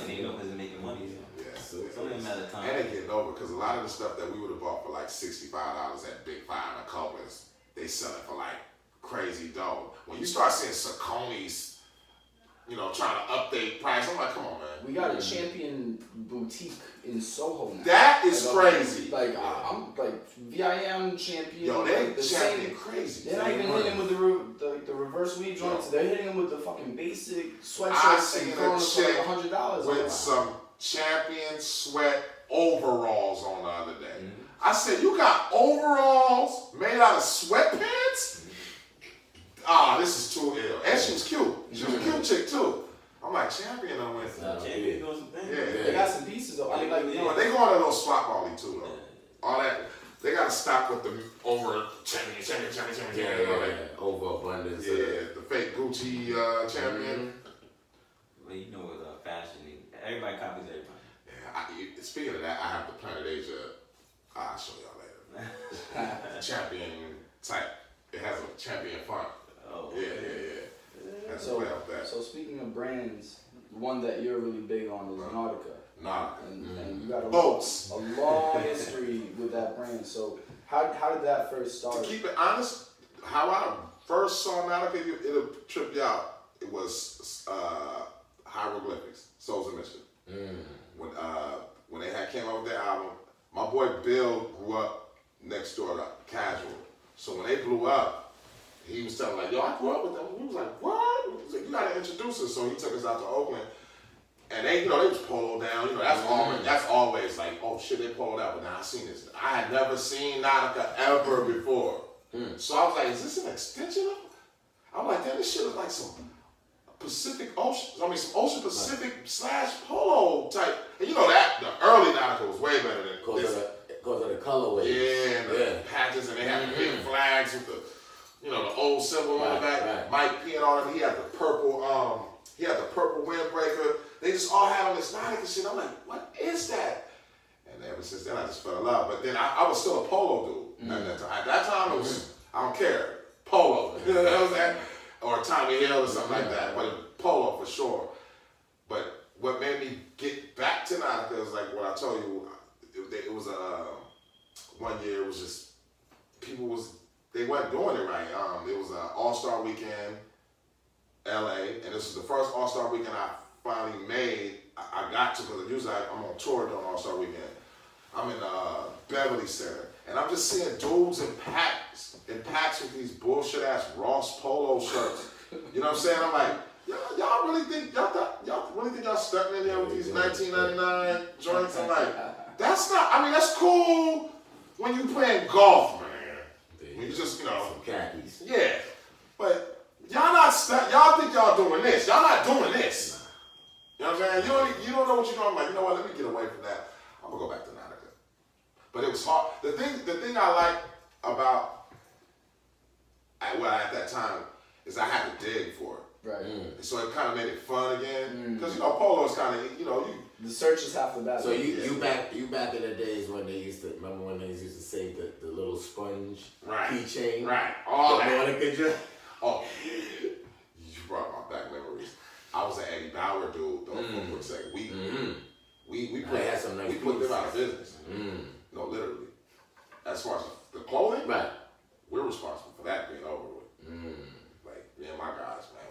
[SPEAKER 4] And they know because they're making money.
[SPEAKER 1] Yeah.
[SPEAKER 4] So it's only a matter of time.
[SPEAKER 1] And they getting over because a lot of the stuff that we would have bought for like $65 at Big Five and Culver's, they sell it for like crazy dough. When you start seeing Saucony's, trying to update price, I'm like, come on, man.
[SPEAKER 3] We got a Champion boutique in Soho now.
[SPEAKER 1] That is crazy.
[SPEAKER 3] Like, I'm like VIM Champion.
[SPEAKER 1] Yo, they
[SPEAKER 3] the
[SPEAKER 1] Champion
[SPEAKER 3] same,
[SPEAKER 1] crazy.
[SPEAKER 3] They're not even hitting with the reverse weave joints. They're hitting them with the fucking basic
[SPEAKER 1] I
[SPEAKER 3] sweatshirts
[SPEAKER 1] seen
[SPEAKER 3] and throwing
[SPEAKER 1] a
[SPEAKER 3] them for like
[SPEAKER 1] chick
[SPEAKER 3] $100.
[SPEAKER 1] with some Champion sweat overalls on the other day. I said, you got overalls made out of sweatpants? This is too ill. And she was cute. She was a cute chick too. I'm like, Champion done went.
[SPEAKER 4] Champion doing some things.
[SPEAKER 1] Yeah.
[SPEAKER 3] They got some pieces though. I mean, like,
[SPEAKER 1] They going a little swap volley too though. All that. They gotta stop with the over Champion.
[SPEAKER 2] Overabundance.
[SPEAKER 1] Yeah, the fake Gucci Champion.
[SPEAKER 4] Well, you know what fashion is. Everybody copies everybody.
[SPEAKER 1] Yeah, speaking of that, I have the Planet Asia. I'll show y'all later. Champion type. It has a Champion font.
[SPEAKER 4] Oh.
[SPEAKER 1] Yeah. That's
[SPEAKER 3] so speaking of brands, one that you're really big on is Nautica. And you got a long history with that brand. So how did that first start?
[SPEAKER 1] To keep it honest, how I first saw Nautica, it'll trip you out. It was hieroglyphics, Souls of Mission. When they came out with their album, my boy Bill grew up next door to Casual. So when they blew up, he was telling like, yo, I grew up with them. He was like, what? He was like, you gotta introduce us. So he took us out to Oakland. And they was polo down. That's always like, oh shit, they poloed out. But now I seen this. I had never seen Nautica ever before. So I was like, is this an extension of it? I'm like, damn, this shit is like some Pacific Ocean. I mean, some Ocean Pacific / polo type. And that the early Nautica was way better than this.
[SPEAKER 2] Because of the colorway.
[SPEAKER 1] Yeah, and the patches, and they had the big flags with the old symbol on the back.
[SPEAKER 2] Right.
[SPEAKER 1] Mike P and all that. He had the purple windbreaker. They just all had on this Nautica shit. I'm like, what is that? And ever since then, I just fell in love. But then I was still a polo dude at that time. At that time, it was, I don't care, polo. You know what I'm saying? Or Tommy Hill or something like that. But polo for sure. But what made me get back to Nautica is like what I told you. It was one year. It was just they weren't doing it right. It was an All-Star Weekend, LA, and this was the first All-Star Weekend I finally made. I got to because usually I'm on tour during All-Star Weekend. I'm in Beverly Center, and I'm just seeing dudes in packs with these bullshit ass Ross polo shirts. You know what I'm saying? I'm like, y'all really think y'all stepping in there with these 1999 joints? I'm like, that's not. I mean, that's cool when you playing golf, man. When you just
[SPEAKER 2] some khakis.
[SPEAKER 1] Yeah, but y'all not y'all think y'all doing this. Y'all not doing this. You know what I'm saying? You don't know what you're doing. I'm like, you know what? Let me get away from that. I'm gonna go back to Nautica. But it was hard. The thing I like about at that time is I had to dig for it.
[SPEAKER 3] Right.
[SPEAKER 1] So it kind of made it fun again. Because polo is kind of
[SPEAKER 3] the search is half the battle.
[SPEAKER 2] So you back in the days when they used to say the little sponge keychain.
[SPEAKER 1] Right. All that.
[SPEAKER 2] Oh,
[SPEAKER 1] you brought my back memories. I was an Eddie Bauer dude though for a quick second. We put them out of business. No, literally. As far as the clothing,
[SPEAKER 2] right.
[SPEAKER 1] We're responsible for that being over with. Like me and my guys, man,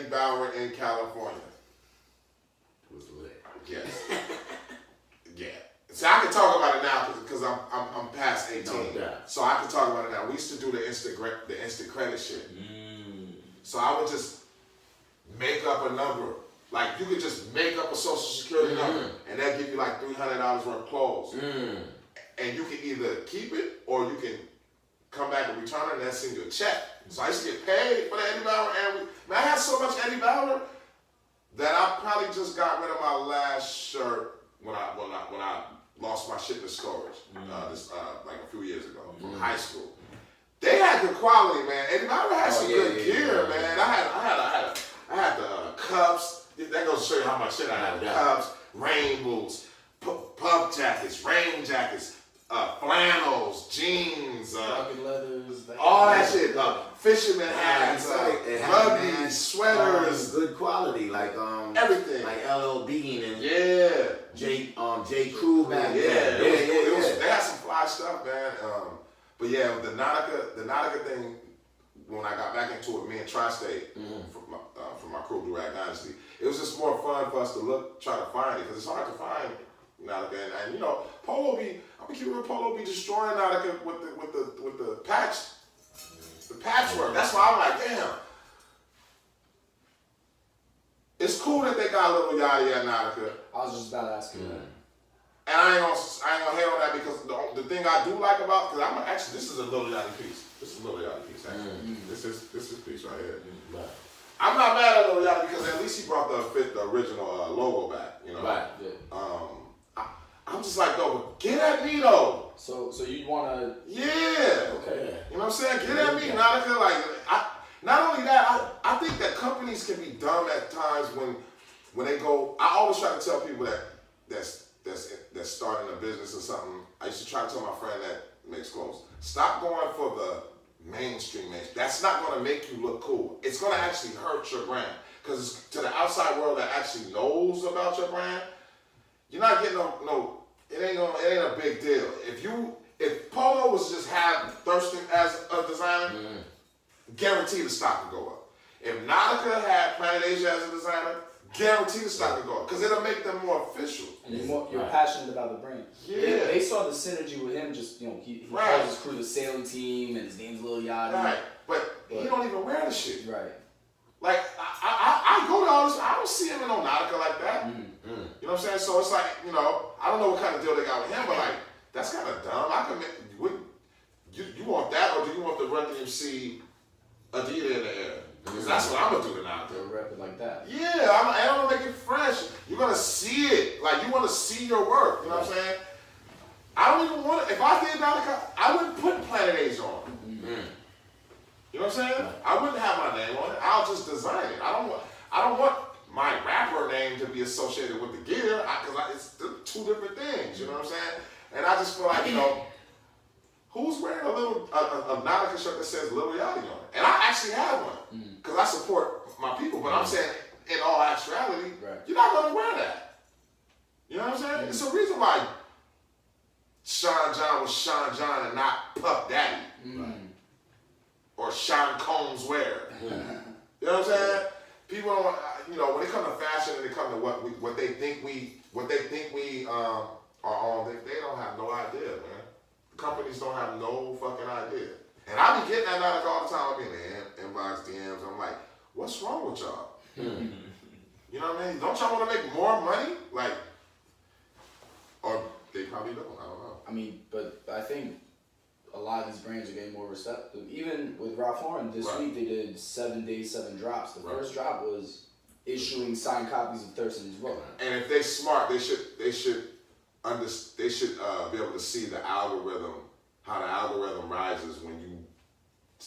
[SPEAKER 1] Eddie Bauer in California?
[SPEAKER 2] It was lit.
[SPEAKER 1] Yes. Yeah. See, I can talk about it now because I'm past 18.
[SPEAKER 2] No doubt.
[SPEAKER 1] So I can talk about it now. We used to do the instant credit shit. So I would just make up a number. Like you could just make up a social security number and they'll give you like $300 worth of clothes. And you can either keep it or you can come back and return it and they'll send you a check. So I used to get paid for the Eddie Bauer and I had so much Eddie Bauer that I probably just got rid of my last shirt when I lost my shit in storage. Like a few years ago from high school. They had good quality, man. Eddie Bauer had some good gear, man. I had the cups. That goes to show you how much shit I had. Cups, rain boots, puff jackets, rain jackets, flannels, jeans,
[SPEAKER 3] rugged leathers,
[SPEAKER 1] all that shit. Fisherman hats, ruggies, sweaters,
[SPEAKER 2] good quality, like
[SPEAKER 1] everything,
[SPEAKER 2] like LL Bean and J. Crew back then.
[SPEAKER 1] They had some fly stuff, man. But yeah, the Nautica thing. When I got back into it, me and Tri-State from my crew, Blue Rag Dynasty, it was just more fun for us to try to find it because it's hard to find Nautica, and you know, Polo be destroying Nautica with the patchwork. That's why I'm like, damn. It's cool that they got a little Yachty at Nautica.
[SPEAKER 3] I was just about to ask you that.
[SPEAKER 1] And I ain't gonna hate on that because the thing I do like about, because this is a little Yachty piece. This is a little Yachty piece, actually. This is piece right here. I'm not mad at Lil Yachty because at least he brought the original logo back, you know.
[SPEAKER 3] Right. Yeah.
[SPEAKER 1] I'm just like, though, get at me though.
[SPEAKER 3] So you'd wanna?
[SPEAKER 1] Yeah.
[SPEAKER 3] Okay.
[SPEAKER 1] You know what I'm saying? Get at me, Nautica. Like, not only that, I think that companies can be dumb at times when they go. I always try to tell people that's starting a business or something. I used to try to tell my friend that makes clothes, stop going for the mainstream. That's not going to make you look cool. It's going to actually hurt your brand because to the outside world that actually knows about your brand, you're not getting no. It ain't a big deal. If Polo was just thirsting as a designer, guaranteed the stock would go up. If Nautica had Planet Asia as a designer, guaranteed the stock would go up because it'll make them more official.
[SPEAKER 3] And you're passionate about the brand.
[SPEAKER 1] Yeah.
[SPEAKER 3] They saw the synergy with him. Just he calls his crew the sailing team, and his name's Lil Yachty.
[SPEAKER 1] Right, but he don't even wear the shit.
[SPEAKER 3] Right.
[SPEAKER 1] Like I go to all this. I don't see him in no Nautica like that. You know what I'm saying? So it's like, you know, I don't know what kind of deal they got with him, but like that's kind of dumb. You want that, or do you want the Run DMC Adidas in the air? Because that's what I'm gonna do now.
[SPEAKER 3] They'll rep it like that.
[SPEAKER 1] Yeah, I'm gonna make it fresh. You're gonna see it. Like you want to see your work. You know what I'm saying? I don't even want to. If I did Nautica, I wouldn't put Planet A's on. You know what I'm saying? I wouldn't have my name on it. I'll just design it. I don't want my rapper name to be associated with the gear because it's two different things. You know what I'm saying? And I just feel like, you know, who's wearing a Nautica shirt that says Lil Yachty on it? And I actually have one because I support my people. But I'm saying, in all actuality, you're not gonna wear that. You know what I'm saying? It's a reason why Sean John was Sean John and not Puff Daddy. Or Sean Combs wear. You know what I'm saying? People don't, you know, when it comes to fashion and it comes to what they think we are on, they don't have no idea, man. Companies don't have no fucking idea. And I be getting that out all the time. I be in the inbox DMs. I'm like, what's wrong with y'all? You know what I mean? Don't y'all want to make more money? Like, or they probably don't. I don't know.
[SPEAKER 3] I mean, but I think a lot of these brands are getting more receptive. Even with Ralph Lauren, this week they did 7 days, 7 drops. The first drop was issuing signed copies of Thirst in His Book.
[SPEAKER 1] And if they smart, they should be able to see the algorithm, how the algorithm rises when you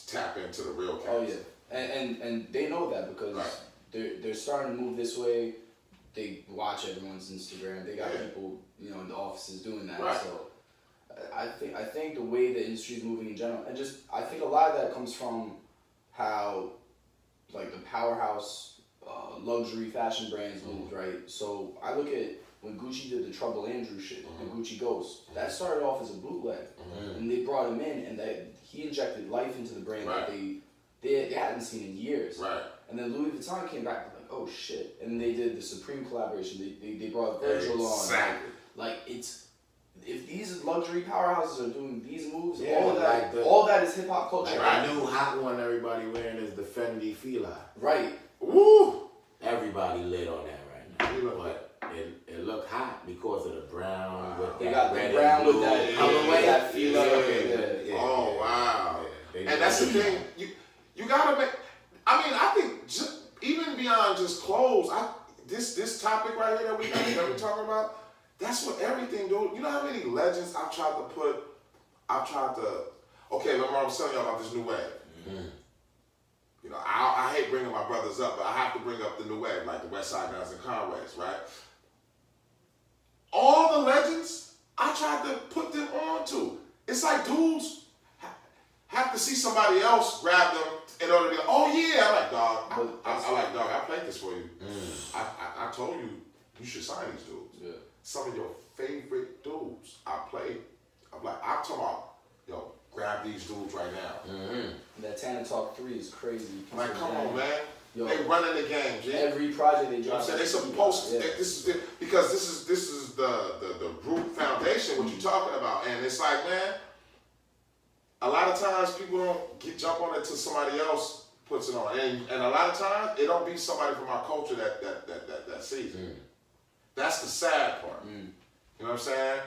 [SPEAKER 1] tap into the real case.
[SPEAKER 3] Oh yeah, and they know that because they're starting to move this way. They watch everyone's Instagram. They got people, you know, in the offices doing that. So I think the way the industry is moving in general, and just I think a lot of that comes from how like the powerhouse luxury fashion brands moved, right? So I look at when Gucci did the Trouble Andrew shit, the Gucci Ghost, that started off as a bootleg, and they brought him in, and he injected life into the brand that they hadn't seen in years. And then Louis Vuitton came back like, oh shit. And they did the Supreme collaboration. They brought Virgil on.
[SPEAKER 1] Exactly.
[SPEAKER 3] Like it's, if these luxury powerhouses are doing these moves,
[SPEAKER 2] Yeah,
[SPEAKER 3] all that is hip hop culture.
[SPEAKER 2] Like the new hot one everybody wearing is the Fendi Fila.
[SPEAKER 3] Right.
[SPEAKER 1] Woo!
[SPEAKER 2] Everybody lit on that right now. But it looked hot because of the brown with
[SPEAKER 3] They
[SPEAKER 2] that
[SPEAKER 3] got
[SPEAKER 2] red
[SPEAKER 3] the brown
[SPEAKER 2] and
[SPEAKER 3] with
[SPEAKER 2] blue
[SPEAKER 3] that
[SPEAKER 2] colorway.
[SPEAKER 3] that Fila.
[SPEAKER 2] Yeah.
[SPEAKER 1] Oh wow!
[SPEAKER 2] Yeah.
[SPEAKER 1] And that's the thing. You gotta make. I mean, I think even beyond just clothes, this topic right here that we talking about. That's what everything do. You know how many legends I've tried to. Okay, remember I was telling you about this new wave.
[SPEAKER 2] Mm-hmm.
[SPEAKER 1] You know, I hate bringing my brothers up, but I have to bring up the new wave, like the West Side Guns and Conways, right? All the legends, I tried to put them on to. It's like dudes have to see somebody else grab them in order to be like, oh yeah, I like dog. I like dog. I played this for you. I told you should sign these dudes.
[SPEAKER 3] Yeah.
[SPEAKER 1] Some of your favorite dudes I played. I'm talking about, yo, grab these dudes right now.
[SPEAKER 3] Mm-hmm. That Tana Talk 3 is crazy.
[SPEAKER 1] Like, come on, man.
[SPEAKER 3] Yo,
[SPEAKER 1] they running the game, G.
[SPEAKER 3] Every project they
[SPEAKER 1] You know what
[SPEAKER 3] drop.
[SPEAKER 1] I'm saying? They supposed to, this is the root foundation, what you're talking about. And it's like, man, a lot of times people don't jump on it till somebody else puts it on. And a lot of times it don't be somebody from our culture that sees it. That's the sad part. You know what I'm saying?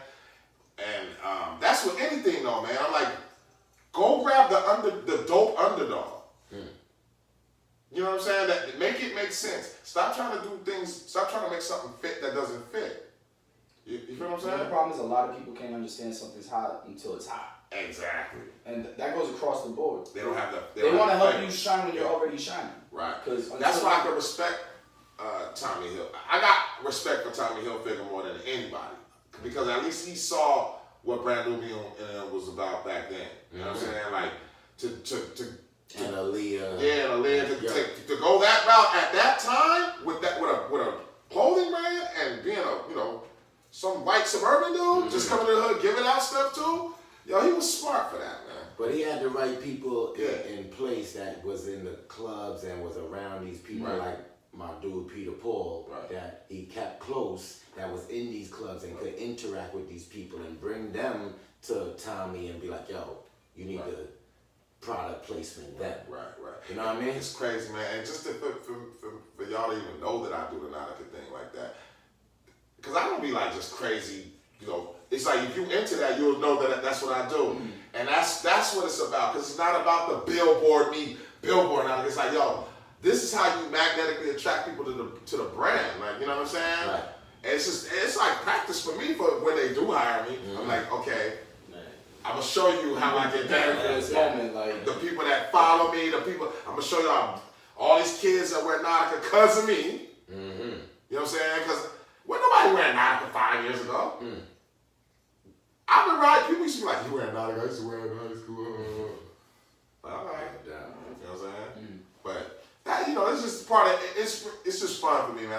[SPEAKER 1] And that's with anything though, man. I'm like, go grab the dope underdog. You know what I'm saying? That make it make sense. Stop trying to do things. Stop trying to make something fit that doesn't fit. You feel what I'm saying?
[SPEAKER 3] The problem is a lot of people can't understand something's hot until it's hot.
[SPEAKER 1] Exactly.
[SPEAKER 3] And that goes across the board.
[SPEAKER 1] They don't have the.
[SPEAKER 3] They want to help you shine when you're already shining.
[SPEAKER 1] Right.
[SPEAKER 3] Because
[SPEAKER 1] that's why I can respect Tommy Hill. I got respect for Tommy Hilfiger more than anybody because at least he saw what Brand Nubian was about back then. You know what I'm saying? Like to
[SPEAKER 2] and Aaliyah.
[SPEAKER 1] Yeah, and Aaliyah to go that route at that time with a clothing brand and being some white suburban dude just coming to the hood giving out stuff too. Yo, he was smart for that, man.
[SPEAKER 2] But he had the right people in place that was in the clubs and was around these people like my dude Peter Paul that he kept close, that was in these clubs and could interact with these people and bring them to Tommy and be like, yo, you need the product placement then. Right. You know what I mean?
[SPEAKER 1] It's crazy, man. And just for y'all to even know that I do the Nautica thing like that. Because I don't be like just crazy, It's like if you into that, you'll know that that's what I do. And that's what it's about. Because it's not about the billboard Nautica. It's like, yo, this is how you magnetically attract people to the brand. Like, you know what I'm saying?
[SPEAKER 2] Right.
[SPEAKER 1] And it's like practice for me for when they do hire me. I'm like, okay, I'm gonna show you how I get there.
[SPEAKER 3] This moment, like
[SPEAKER 1] the people that follow me, I'm gonna show y'all all these kids that wear Nautica because of me. You know what I'm saying? Because wasn't nobody wearing Nautica 5 years ago. I've been riding, people used to be like, you wearing Nautica? I used to wear Nautica. All right. You know what I'm saying? But that, it's just part of it's just fun for me, man.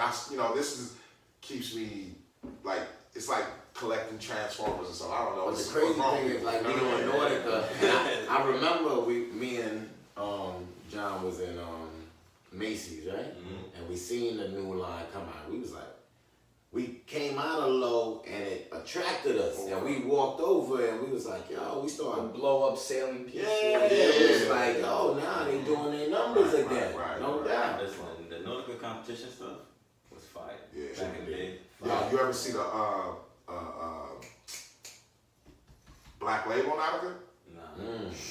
[SPEAKER 1] Keeps me like, it's like collecting Transformers and stuff. I don't know.
[SPEAKER 2] But the crazy thing is, like, we doing Nautica. I remember me and John was in Macy's, right? And we seen the new line come out. We was like, we came out of low and it attracted us. And we walked over and we was like, yo, we started
[SPEAKER 3] blow up sailing pieces.
[SPEAKER 2] It was like, oh, now they doing their numbers again. No doubt.
[SPEAKER 4] The Nautica competition stuff was fire.
[SPEAKER 1] Yeah.
[SPEAKER 4] Back in the day.
[SPEAKER 1] Yeah, you ever see the Black Label Nautica?
[SPEAKER 4] No.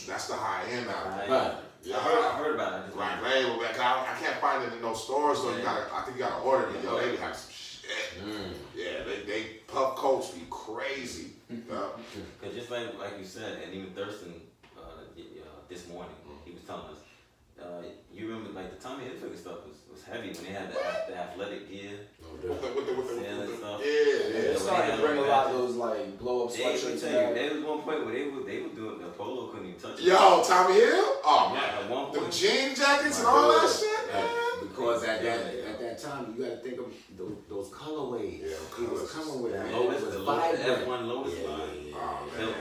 [SPEAKER 1] That's the high end Nautica.
[SPEAKER 2] Right.
[SPEAKER 1] Yeah,
[SPEAKER 4] I heard about it.
[SPEAKER 1] Black Label, I can't find it in no stores, so I think you gotta order it. Yo, they have some shit. Yeah, they puff coats be crazy.
[SPEAKER 4] Cause just like you said, and even Thurston this morning, he was telling us, you remember like the Tommy Hilfiger stuff was heavy when they had the athletic gear.
[SPEAKER 1] With the
[SPEAKER 4] stuff.
[SPEAKER 3] They started to bring a lot of those like blow up sweatshirts.
[SPEAKER 4] There was one point where they were doing the polo couldn't even touch it.
[SPEAKER 1] Yo, Tommy Hill? Oh man,
[SPEAKER 4] at one point,
[SPEAKER 1] the jean jackets and all that shit, man.
[SPEAKER 2] Because at that time you got to think of those colorways.
[SPEAKER 1] Yeah,
[SPEAKER 2] he was coming with that.
[SPEAKER 4] the F1 Lotus line.
[SPEAKER 1] Oh man.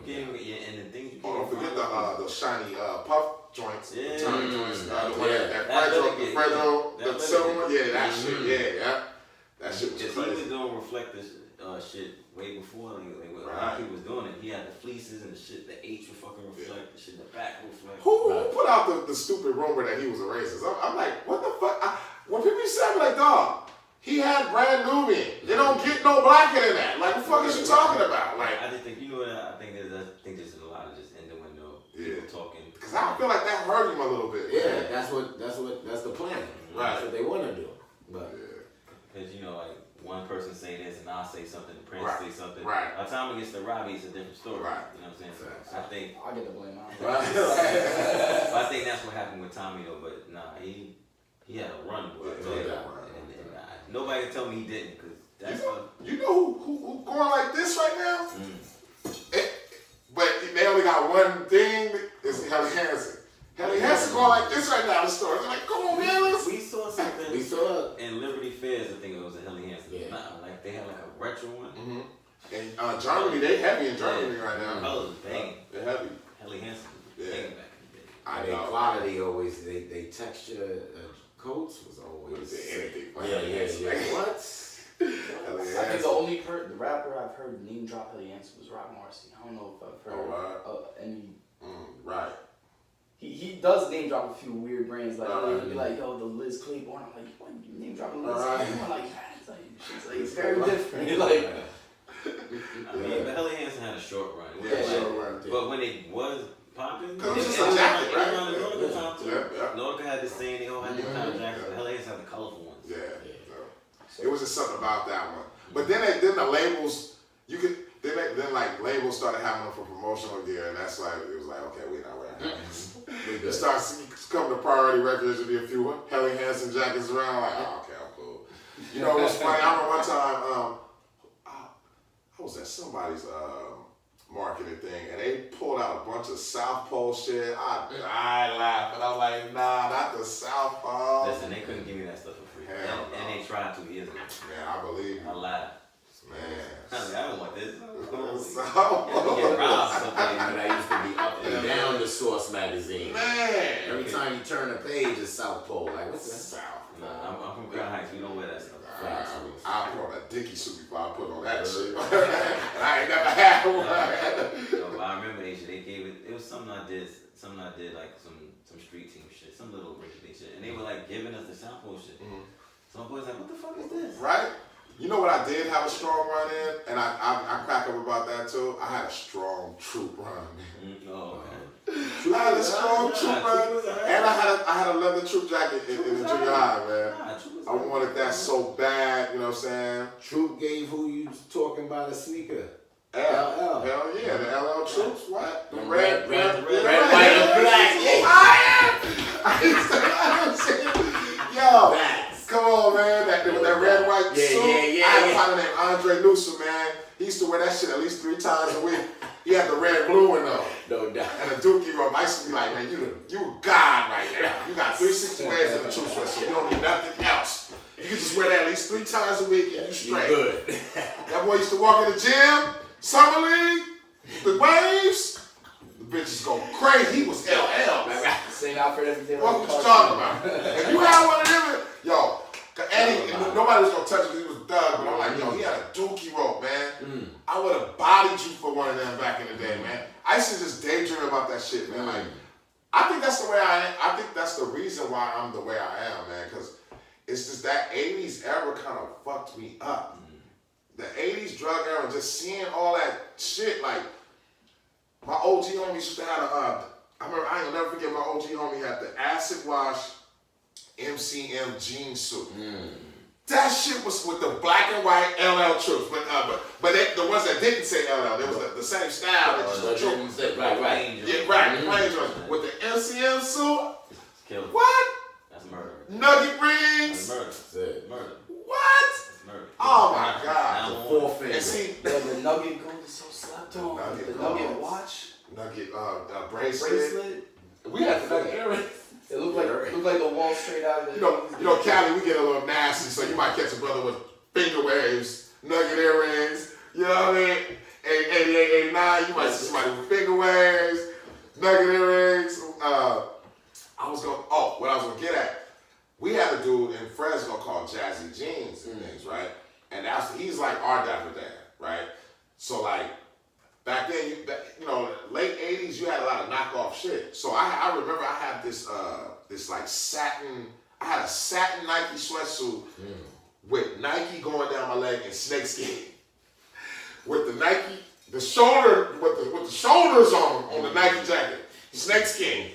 [SPEAKER 4] And the things you
[SPEAKER 1] don't forget the shiny puff joints,
[SPEAKER 4] Yeah.
[SPEAKER 1] Tommy joints, the one that
[SPEAKER 4] Athletic,
[SPEAKER 1] the silver one, yeah, that shit, that shit was
[SPEAKER 4] crazy.
[SPEAKER 1] crazy.
[SPEAKER 4] He was doing reflective shit way before, like a lot of people was doing it. He had the fleeces and the shit, the H would fucking reflect, the shit in the back would reflect.
[SPEAKER 1] Who put out the stupid rumor that he was a racist? I'm like, what the fuck? When people say, I'm like, dog, he had Brand Nubian. You don't get no blacker than that. Like, what the fuck is you talking about? Like,
[SPEAKER 4] I just think, you know what, I think there's a lot of just innuendo, people talking.
[SPEAKER 1] Because I feel like that hurt him a little bit.
[SPEAKER 2] Yeah, that's the plan.
[SPEAKER 1] Right.
[SPEAKER 2] That's what they want to do. But
[SPEAKER 4] Because, you know, like, one person say this and I'll say something, the Prince say something.
[SPEAKER 1] Right.
[SPEAKER 4] By the time it gets to Robbie, it's a different story.
[SPEAKER 1] Right.
[SPEAKER 4] You know what I'm saying? So I think.
[SPEAKER 3] I get the blame out.
[SPEAKER 4] But I think that's what happened with Tommy though. But nah, he had a run with it. And nobody can tell me he didn't, because that's
[SPEAKER 1] you know who going like this right now? But they only got one thing. It's Helly Hansen. Helly Hansen going like this right now in the store. They're like, come on, man,
[SPEAKER 4] we saw something.
[SPEAKER 2] we saw
[SPEAKER 4] in Liberty Fairs. I think it was a Helly Hansen.
[SPEAKER 2] Yeah.
[SPEAKER 4] Like they had like a retro one.
[SPEAKER 1] And Germany, they heavy in Germany right now.
[SPEAKER 4] Colors bang.
[SPEAKER 1] They're heavy.
[SPEAKER 4] Helly Hansen was banging back in the day.
[SPEAKER 2] I know quality always. They texture coats was always
[SPEAKER 1] anything.
[SPEAKER 2] Yeah. What?
[SPEAKER 3] I think the rapper I've heard name drop Helly Hansen was Rob Marcy. I don't know if I've heard any.
[SPEAKER 1] Right.
[SPEAKER 3] He does name drop a few weird brands, like he'll be like, yo, the Liz Claiborne. I'm like, what, you name dropping Liz Claiborne? I'm like, it's very different. Like,
[SPEAKER 4] I mean, but Helly Hansen had a short run.
[SPEAKER 1] Short run.
[SPEAKER 4] But when it was popping, it
[SPEAKER 1] was just a jacket, right?
[SPEAKER 4] around the Nordica time too.
[SPEAKER 1] Yeah.
[SPEAKER 4] Nordica had the same, they all had different kind of jackets, but Helly Hansen had the colorful ones.
[SPEAKER 1] Yeah. So, it was just something about that one. But then the labels, then like labels started having them for promotional gear, and that's like, it was like, okay, we're not wearing that. You start coming to Priority Records, there'd be a few Helly Hansen jackets around, like, oh, okay, I'm cool. You know, it was funny. I remember one time, I was at somebody's marketing thing, and they pulled out a bunch of South Pole shit. I laughed, and I was like, nah, not the South Pole.
[SPEAKER 4] Listen, they couldn't give me that stuff for free. And they tried 2 years ago.
[SPEAKER 1] Man, I believe you.
[SPEAKER 4] I lied.
[SPEAKER 1] Man.
[SPEAKER 4] I don't want this.
[SPEAKER 1] South
[SPEAKER 4] Get robbed.
[SPEAKER 2] I used to be up and down the Source magazine.
[SPEAKER 1] Man.
[SPEAKER 2] Every time you turn a page, it's South Pole. Like, what's that?
[SPEAKER 1] South.
[SPEAKER 4] Nah, I'm from Crown Heights. We don't wear that stuff.
[SPEAKER 1] I put on a Dickie suit before I put on that shit. And I ain't never had one.
[SPEAKER 4] No, I remember Asia, they gave it was something I did like some street team shit, some little Ricky shit. And they were like giving us the South Pole shit. So my boys like, what the fuck is this?
[SPEAKER 1] Right? You know what I did have a strong run in? And I crack up about that too. I had a strong troop run.
[SPEAKER 4] Oh, okay.
[SPEAKER 1] I had a strong troop run. And I had a leather troop jacket in the junior high, man. I wanted that so bad, you know what I'm saying?
[SPEAKER 2] Troop gave who you talking about a sneaker.
[SPEAKER 1] LL. Hell yeah, the LL troops, what? The
[SPEAKER 2] Red,
[SPEAKER 1] white,
[SPEAKER 2] and black.
[SPEAKER 1] I used to yo, come on, man. With that red, white suit. I had a partner named Andre Newsom, man. He used to wear that shit at least 3 times a week. He had the red, blue one though.
[SPEAKER 2] No doubt.
[SPEAKER 1] And a dookie robe. I used to be like, man, you God right now. You got 360 wears in the troop sweatshirt. You don't need nothing else. You can just wear that at least 3 times a week and you straight.
[SPEAKER 2] You're good.
[SPEAKER 1] That boy used to walk in the gym, summer league, the waves. The bitches go crazy. He was LL.
[SPEAKER 3] same outfit every day.
[SPEAKER 1] What you talking about? If you had one of them, yo, Eddie, nobody was gonna touch him because he was Doug, but I'm like, yo, he had a dookie rope, man. I would have bodied you for one of them back in the day, man. I used to just daydream about that shit, man. Like, I think that's the way I am. I think that's the reason why I'm the way I am, man, because it's just that 80s era kind of fucked me up. The 80s drug era, just seeing all that shit, like, my OG homie used to have I remember, I ain't gonna never forget, my OG homie had the acid wash MCM jean suit. That shit was with the black and white LL troops, but the ones that didn't say LL, there was the same style.
[SPEAKER 2] Right.
[SPEAKER 1] Yeah, right. Mm-hmm. With the MCM suit.
[SPEAKER 4] Killed.
[SPEAKER 1] What?
[SPEAKER 4] That's murder.
[SPEAKER 1] Nugget rings.
[SPEAKER 4] That's murder. Murder.
[SPEAKER 1] What?
[SPEAKER 4] That's murder.
[SPEAKER 1] Oh my God.
[SPEAKER 2] The 4 fingers.
[SPEAKER 1] And see,
[SPEAKER 3] the Nugget gold is so slept on. The Nugget watch.
[SPEAKER 1] Nugget bracelet. We had the Nugget earrings.
[SPEAKER 3] It looked like the wall straight out of it.
[SPEAKER 1] You know, Cali, we get a little nasty, so you might catch a brother with finger waves, Nugget earrings. You know what I mean? 88, 89, you might see somebody with finger waves, Nugget earrings. what I was gonna get at, we had a dude in Fresno called Jazzy Jeans and things, right? And he's like our dapper dad, right? So like back then, late '80s, you had a lot of knockoff shit. So I remember I had this like satin. I had a satin Nike sweatsuit with Nike going down my leg and snakeskin, with the Nike, the shoulder, with the shoulders on the Nike jacket, snakeskin.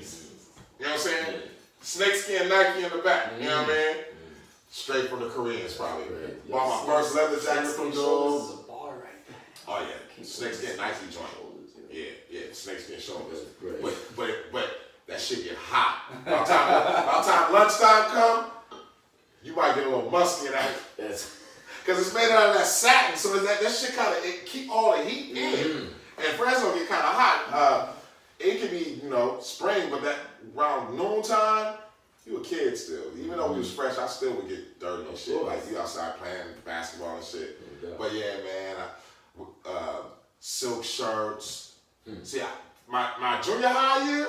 [SPEAKER 1] You know what I'm saying? Snakeskin Nike in the back. You know what I mean? Straight from the Koreans, probably. Bought my first leather jacket from those.
[SPEAKER 3] Is a bar right there.
[SPEAKER 1] Oh yeah, snakeskin Nike joint. Yeah, snakeskin shoulders. But that shit get hot. By the time lunchtime come, you might get a little musky in that. Because it's made out of that satin, so that shit kind of keep all the heat in. And Fresno get kind of hot. It could be, spring, but that around noontime, you a kid still. Even though we was fresh, I still would get dirty and shit. Like you outside playing basketball and shit. But yeah, man, silk shirts. See, my junior high year,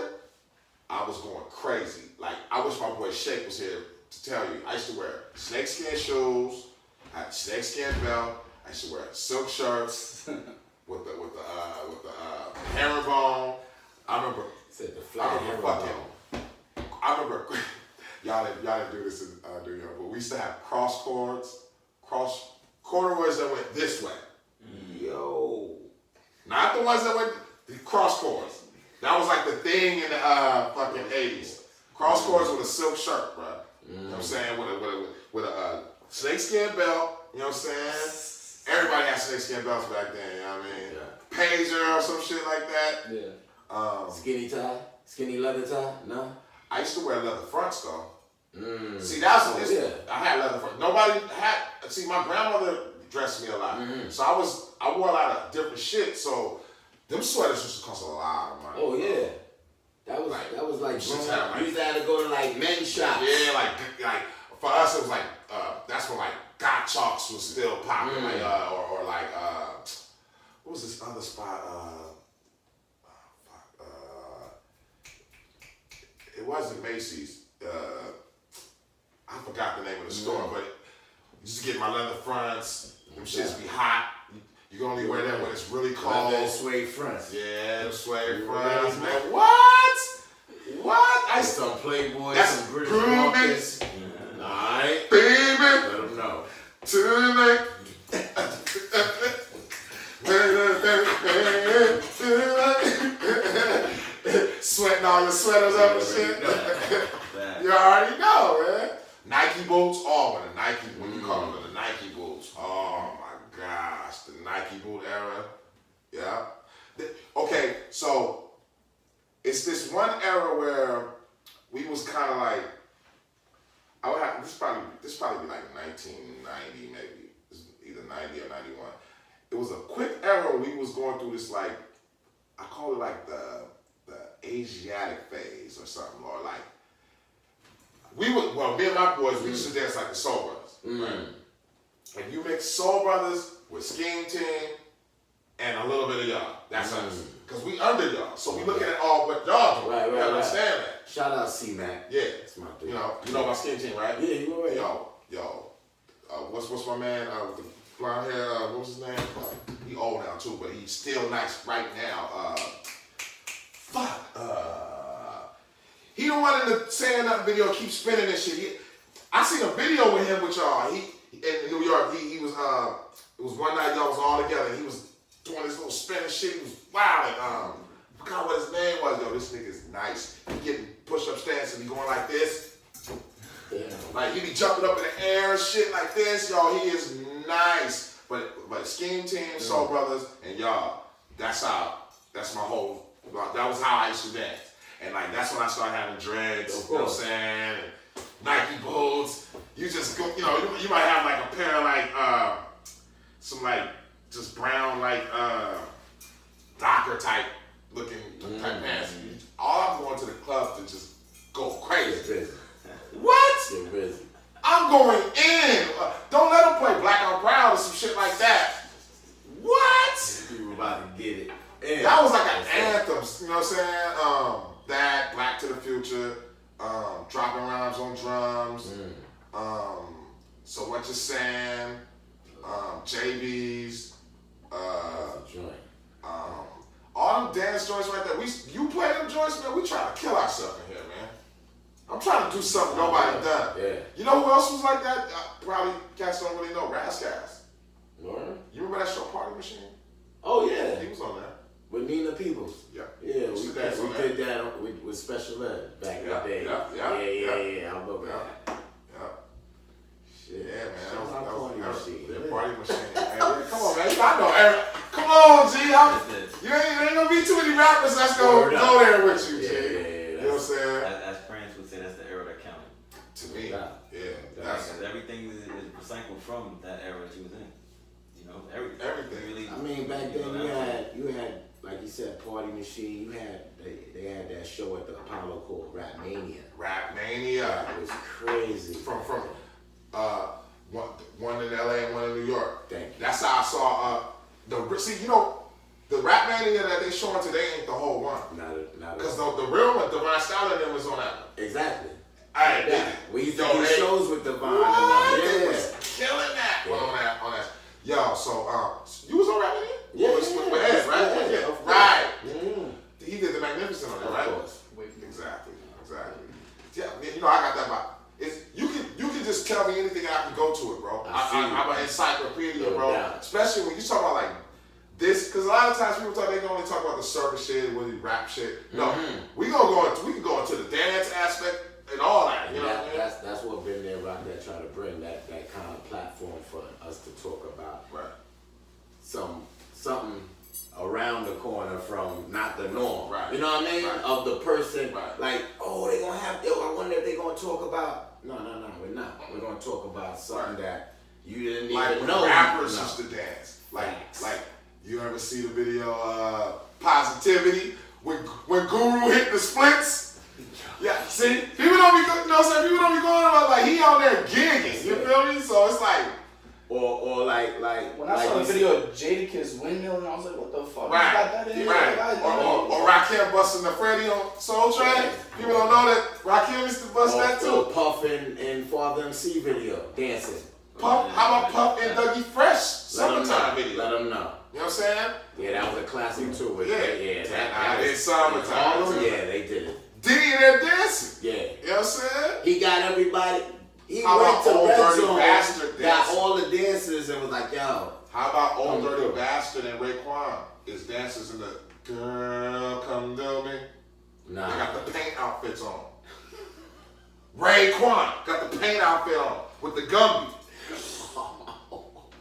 [SPEAKER 1] I was going crazy. Like, I wish my boy Shake was here to tell you. I used to wear snakeskin shoes, I had a snakeskin belt. I used to wear silk shirts with the herringbone. I remember.
[SPEAKER 2] Said the fly herringbone.
[SPEAKER 1] I remember. Y'all didn't do this in New York, but we used to have corduroys that went this way.
[SPEAKER 2] Yo.
[SPEAKER 1] Not the ones that went cross cords. That was like the thing in the fucking 80s. Cross cords with a silk shirt, bro. You know what I'm saying? With a snakeskin belt. You know what I'm saying? Everybody had snakeskin belts back then. You know what I mean? Yeah. Pager or some shit like that.
[SPEAKER 2] Yeah. Skinny tie, skinny leather tie. No.
[SPEAKER 1] I used to wear leather fronts though. See, I had leather fronts. Nobody had. See, my grandmother dressed me a lot, so I wore a lot of different shit. So them sweaters used to cost a lot of money.
[SPEAKER 2] Oh yeah, that was like you used to have to go to like men's shops.
[SPEAKER 1] Yeah, like for us it was like that's when like Got Chalks was still popping, like or like what was this other spot? It wasn't Macy's. I forgot the name of the store, but you just get my leather fronts. Them shits be hot. You can only wear that when it's really cold.
[SPEAKER 2] Leather suede fronts.
[SPEAKER 1] Yeah, the suede fronts, man. What? I
[SPEAKER 2] some Playboys,
[SPEAKER 1] that's
[SPEAKER 2] some British
[SPEAKER 1] Groomies.
[SPEAKER 2] Alright.
[SPEAKER 1] Baby.
[SPEAKER 2] Let them know.
[SPEAKER 1] Tonight. Sweating all your sweaters up and shit. You already know, man. Nike boots. Oh, when you call them the Nike boots. Oh my gosh, the Nike boot era. Yeah. Okay, so it's this one era where we was kind of like, this probably be like 1990 maybe. It's either 90 or 91. It was a quick era where we was going through this like, I call it like the Asiatic phase or something, or like me and my boys, we used to dance like the Soul Brothers, right? And you mix Soul Brothers with Scheme Team and a little bit of y'all. That's us, because we under y'all, so we looking at all what y'all do. Right. Understand that?
[SPEAKER 2] Shout out C-Mac.
[SPEAKER 1] Yeah,
[SPEAKER 2] that's my dude.
[SPEAKER 1] You know about Scheme Team, right?
[SPEAKER 2] Yeah, you already.
[SPEAKER 1] Yo, what's my man with the blonde hair? What was his name? He old now too, but he's still nice right now. He the one in the Saying Nothing video keep spinning this shit. I seen a video with him with y'all. He in New York. He was it was one night y'all was all together. He was doing this little spinning shit. He was wild. I forgot what his name was. Yo, this nigga's nice. He getting push-up stance and he going like this. Like he be jumping up in the air and shit like this. Y'all, he is nice. But Scheme Team, Soul Brothers, and y'all, that's my whole. That was how I used to dance. And like that's when I started having dreads, you know what I'm saying? And Nike boots. You just go, you might have like a pair of like some like just brown like Docker type looking type pants. All I'm going to the club to just go crazy. What?
[SPEAKER 2] Get busy.
[SPEAKER 1] I'm going in. Don't let them play Black on Proud or some shit like that. What?
[SPEAKER 2] You were about to get it.
[SPEAKER 1] That was like an anthem, you know what I'm saying? That, Black to the Future. I So What You Saying, JB's, all them dance joints right there. You play them joints, man. We trying to kill ourselves in here, man. I'm trying to do something nobody done.
[SPEAKER 2] Yeah.
[SPEAKER 1] You know who else was like that? Probably cats don't really know. Rascals.
[SPEAKER 2] Word?
[SPEAKER 1] You remember that show Party Machine?
[SPEAKER 2] Oh yeah.
[SPEAKER 1] He was on there.
[SPEAKER 2] With Nina Peoples.
[SPEAKER 1] Yeah.
[SPEAKER 2] Yeah, we did that with Special Ed back in the day. Yeah. I remember that. Shit.
[SPEAKER 1] Yeah, man.
[SPEAKER 2] That was Party Machine.
[SPEAKER 1] The Party Machine. Hey, come on, man. I know Eric. Come on, G. You ain't gonna be too many rappers that's gonna go there with you, G. You know what I'm saying?
[SPEAKER 4] As Prince would say, that's the era that counted.
[SPEAKER 1] To me, yeah.
[SPEAKER 4] Because everything is recycled from that era that you was in. You know, everything. Really,
[SPEAKER 2] I mean, back then you had, like you said, Party Machine. They had that show at the Apollo called Rap Mania.
[SPEAKER 1] Rap Mania.
[SPEAKER 2] It was crazy.
[SPEAKER 1] From one in LA and one in New York.
[SPEAKER 2] Thank you.
[SPEAKER 1] That's how I saw the Rap Mania that they showing today ain't the whole one.
[SPEAKER 2] Not
[SPEAKER 1] because the real one, Divine Style and them was on that one.
[SPEAKER 2] Exactly. We used to do shows with Divine.
[SPEAKER 1] They was killing that on that. Yo, so you was on Rap Mania?
[SPEAKER 2] Yeah.
[SPEAKER 1] Right. He did the Magnificent on that, right?
[SPEAKER 2] Of course.
[SPEAKER 1] Exactly. Yeah, you know I got that vibe. You can just tell me anything and I can go to it, bro. I'm an encyclopedia, bro.
[SPEAKER 2] Yeah.
[SPEAKER 1] Especially when you talk about like this, because a lot of times people they can only talk about the service shit, really rap shit. No, we can go into the dance aspect and all that.
[SPEAKER 2] And
[SPEAKER 1] you know what I mean?
[SPEAKER 2] That's what Been There Rock that try to bring that kind of platform for us to talk about.
[SPEAKER 1] Right.
[SPEAKER 2] Something around the corner from not the norm.
[SPEAKER 1] Right.
[SPEAKER 2] You know what I mean?
[SPEAKER 1] Right.
[SPEAKER 2] Of the person.
[SPEAKER 1] Right.
[SPEAKER 2] Like, they gonna have. I wonder if they gonna talk about. No, we're not. We're gonna talk about something that you didn't even know.
[SPEAKER 1] Rappers used to dance. Like you ever see the video Positivity when Guru hit the splits? Yeah, see, people don't be people don't be going about like he out there gigging. You feel me? So it's like
[SPEAKER 2] or like
[SPEAKER 3] when I saw the video of Jadakiss windmill and I was like, what the fuck?
[SPEAKER 1] Right.
[SPEAKER 3] You got that in
[SPEAKER 1] Right. Or Rakim busting the Freddie on Soul Train. People don't know that Rakim used to bust that too.
[SPEAKER 2] Or Puff in Father MC video dancing.
[SPEAKER 1] Puff, how about Puff and Dougie Fresh Summertime video?
[SPEAKER 2] Let them know.
[SPEAKER 1] You know what I'm saying?
[SPEAKER 2] Yeah, that was a classic too.
[SPEAKER 1] That is Summertime.
[SPEAKER 2] Yeah, they did it.
[SPEAKER 1] Diddy in there dancing.
[SPEAKER 2] Yeah.
[SPEAKER 1] You know what I'm saying?
[SPEAKER 2] He got everybody. He
[SPEAKER 1] How
[SPEAKER 2] went
[SPEAKER 1] about
[SPEAKER 2] to
[SPEAKER 1] Old
[SPEAKER 2] Red
[SPEAKER 1] Dirty
[SPEAKER 2] Zone,
[SPEAKER 1] Bastard
[SPEAKER 2] got
[SPEAKER 1] dancing?
[SPEAKER 2] all the dancers and was like, yo.
[SPEAKER 1] How about Old Dirty Bastard and Raekwon? Is dancers in the Girl Come To Me?
[SPEAKER 2] Nah.
[SPEAKER 1] They got the paint outfits on. Raekwon got the paint outfit on with the Gumby.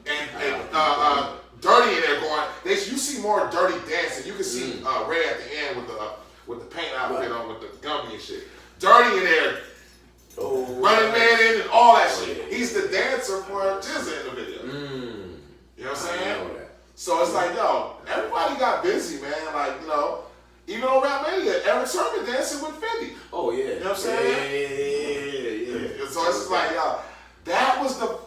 [SPEAKER 1] And Dirty in there going. You see more Dirty dancing. You can see Ray at the end with the paint outfit on with the Gumby and shit. Dirty in there. Running Man in and all that shit. He's the dancer for Jizza in the video. You know what I'm saying? So it's like, yo, everybody got busy, man. Like, you know, even on Rap Mania, Eric Sermon dancing with Fendi.
[SPEAKER 2] Oh, yeah.
[SPEAKER 1] You know what I'm saying?
[SPEAKER 2] Yeah.
[SPEAKER 1] So it's just like, yo, that was the,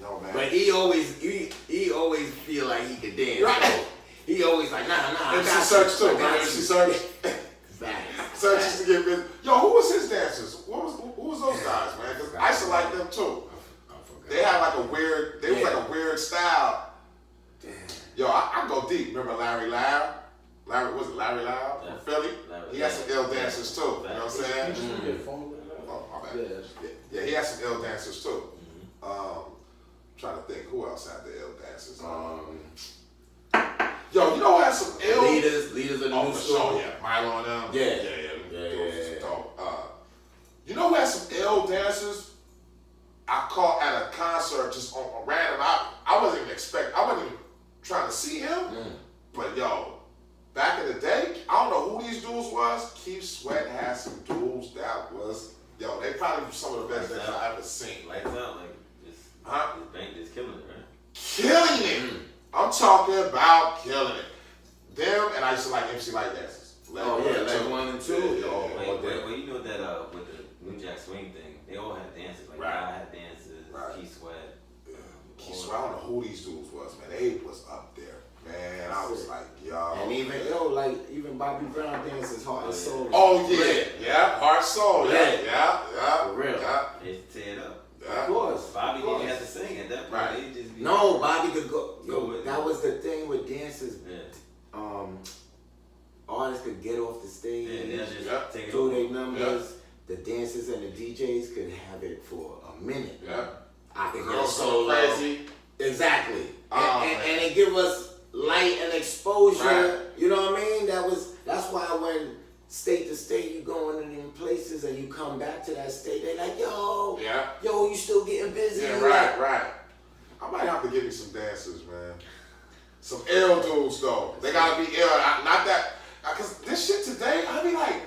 [SPEAKER 1] yo, man.
[SPEAKER 2] But he always feel like he could dance.
[SPEAKER 1] Right.
[SPEAKER 2] He always like, nah.
[SPEAKER 1] MC Search too, man. MC Search. Search used to get busy. Yo, who was his dancers? Who was those guys, man? Because I used to like them too. They had like a weird, was like a weird style. Damn. Yo, I go deep. Remember Larry Loud? Was it Larry Loud from Philly? He had some ill dancers too. You know what I'm saying? Oh, my bad. Yeah, he had some ill dancers too. Trying to think who else had the ill dancers. Yo, you know who had some ill
[SPEAKER 2] leaders of the new school?
[SPEAKER 1] Yeah, Milo and them.
[SPEAKER 2] Yeah.
[SPEAKER 1] Dope. You know who had some ill dancers? I caught at a concert just on a random. I wasn't even trying to see him. But yo, back in the day, I don't know who these dudes was. Keith Sweat had some dudes that was, yo, they probably some of the best dancers I ever seen.
[SPEAKER 4] Lights out, like this bank is killing it, right?
[SPEAKER 1] Killing it. I'm talking about killing it. Them and I used to like MC Light dances.
[SPEAKER 2] Leg 1 and 2.
[SPEAKER 4] Well, you know that with the New Jack Swing thing, they all had dances. Like I had dances, Keith Sweat.
[SPEAKER 1] Keith Sweat, I don't know who these dudes was, man. They was up there. Man, I was like, yo.
[SPEAKER 2] And even Bobby Brown dances Heart and Soul.
[SPEAKER 1] Oh yeah, Heart Soul, yeah.
[SPEAKER 2] For real.
[SPEAKER 1] Yeah.
[SPEAKER 4] They used to tear it up.
[SPEAKER 1] Yeah.
[SPEAKER 2] Of course.
[SPEAKER 4] Bobby didn't have to
[SPEAKER 2] have it for a minute.
[SPEAKER 1] Yeah.
[SPEAKER 2] I could get
[SPEAKER 1] Girls
[SPEAKER 2] so
[SPEAKER 1] so crazy.
[SPEAKER 2] Exactly.
[SPEAKER 1] Oh,
[SPEAKER 2] and it give us light and exposure.
[SPEAKER 1] Right.
[SPEAKER 2] You know what I mean? That's why when state to state you going in them places and you come back to that state, they like, yo, you still getting busy.
[SPEAKER 1] Yeah, right. I might have to give you some dancers, man. Some ill dudes though. They gotta be ill. Not that, cause this shit today, I be like,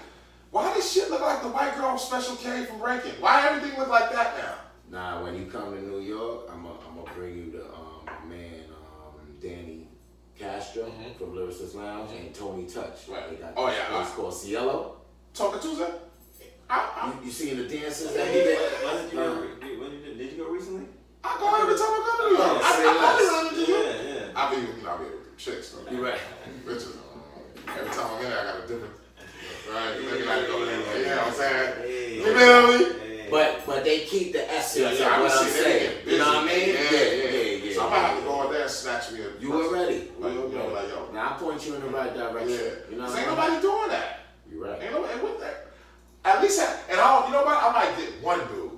[SPEAKER 1] why this shit look like the white girl Special K from Breaking? Why everything look like that now?
[SPEAKER 2] Nah, when you come to New York, I'm gonna bring you to my man Danny Castro from Lyricist Lounge and Tony Touch.
[SPEAKER 1] Right.
[SPEAKER 2] They got
[SPEAKER 1] Oh,
[SPEAKER 2] this
[SPEAKER 1] yeah.
[SPEAKER 2] place called Cielo.
[SPEAKER 1] Talking Tuesday?
[SPEAKER 2] You seen the dances that he did?
[SPEAKER 4] Did you go recently?
[SPEAKER 1] I go every time I go to New York. I be running to you.
[SPEAKER 4] Yeah.
[SPEAKER 1] I be with them chicks though.
[SPEAKER 2] You right.
[SPEAKER 1] Bitches. Every time I'm in there, I got a different. Right? You looking like go there. You know what I'm saying? You feel me?
[SPEAKER 2] But they keep the essence
[SPEAKER 1] Yeah,
[SPEAKER 2] of what I'm
[SPEAKER 1] they
[SPEAKER 2] saying.
[SPEAKER 1] get
[SPEAKER 2] You know what I mean?
[SPEAKER 1] Yeah. So I might have to go in there and snatch me a.
[SPEAKER 2] You already.
[SPEAKER 1] Like, you know, like yo.
[SPEAKER 2] Now I point you in the right direction.
[SPEAKER 1] Yeah.
[SPEAKER 2] You know what
[SPEAKER 1] Ain't
[SPEAKER 2] I mean?
[SPEAKER 1] nobody doing that.
[SPEAKER 2] You right.
[SPEAKER 1] Ain't nobody with that. At least, and I, you know what? I might get one dude.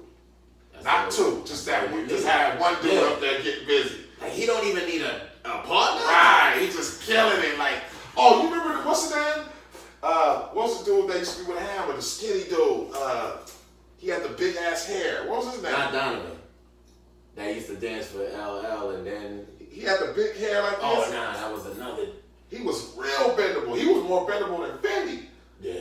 [SPEAKER 1] Not two, just that one. Just have one dude up there getting busy.
[SPEAKER 2] Like he don't even need a partner.
[SPEAKER 1] Right, he just killing it. Like, oh, you remember what's his name? What's the dude they used to be with Hammer, the skinny dude? He had the big ass hair. What was his name?
[SPEAKER 2] Not Donovan. That used to dance for LL and then
[SPEAKER 1] He had the big hair like this.
[SPEAKER 2] oh nah, that was another.
[SPEAKER 1] He was real bendable. He was more bendable than Fendi.
[SPEAKER 2] Yeah.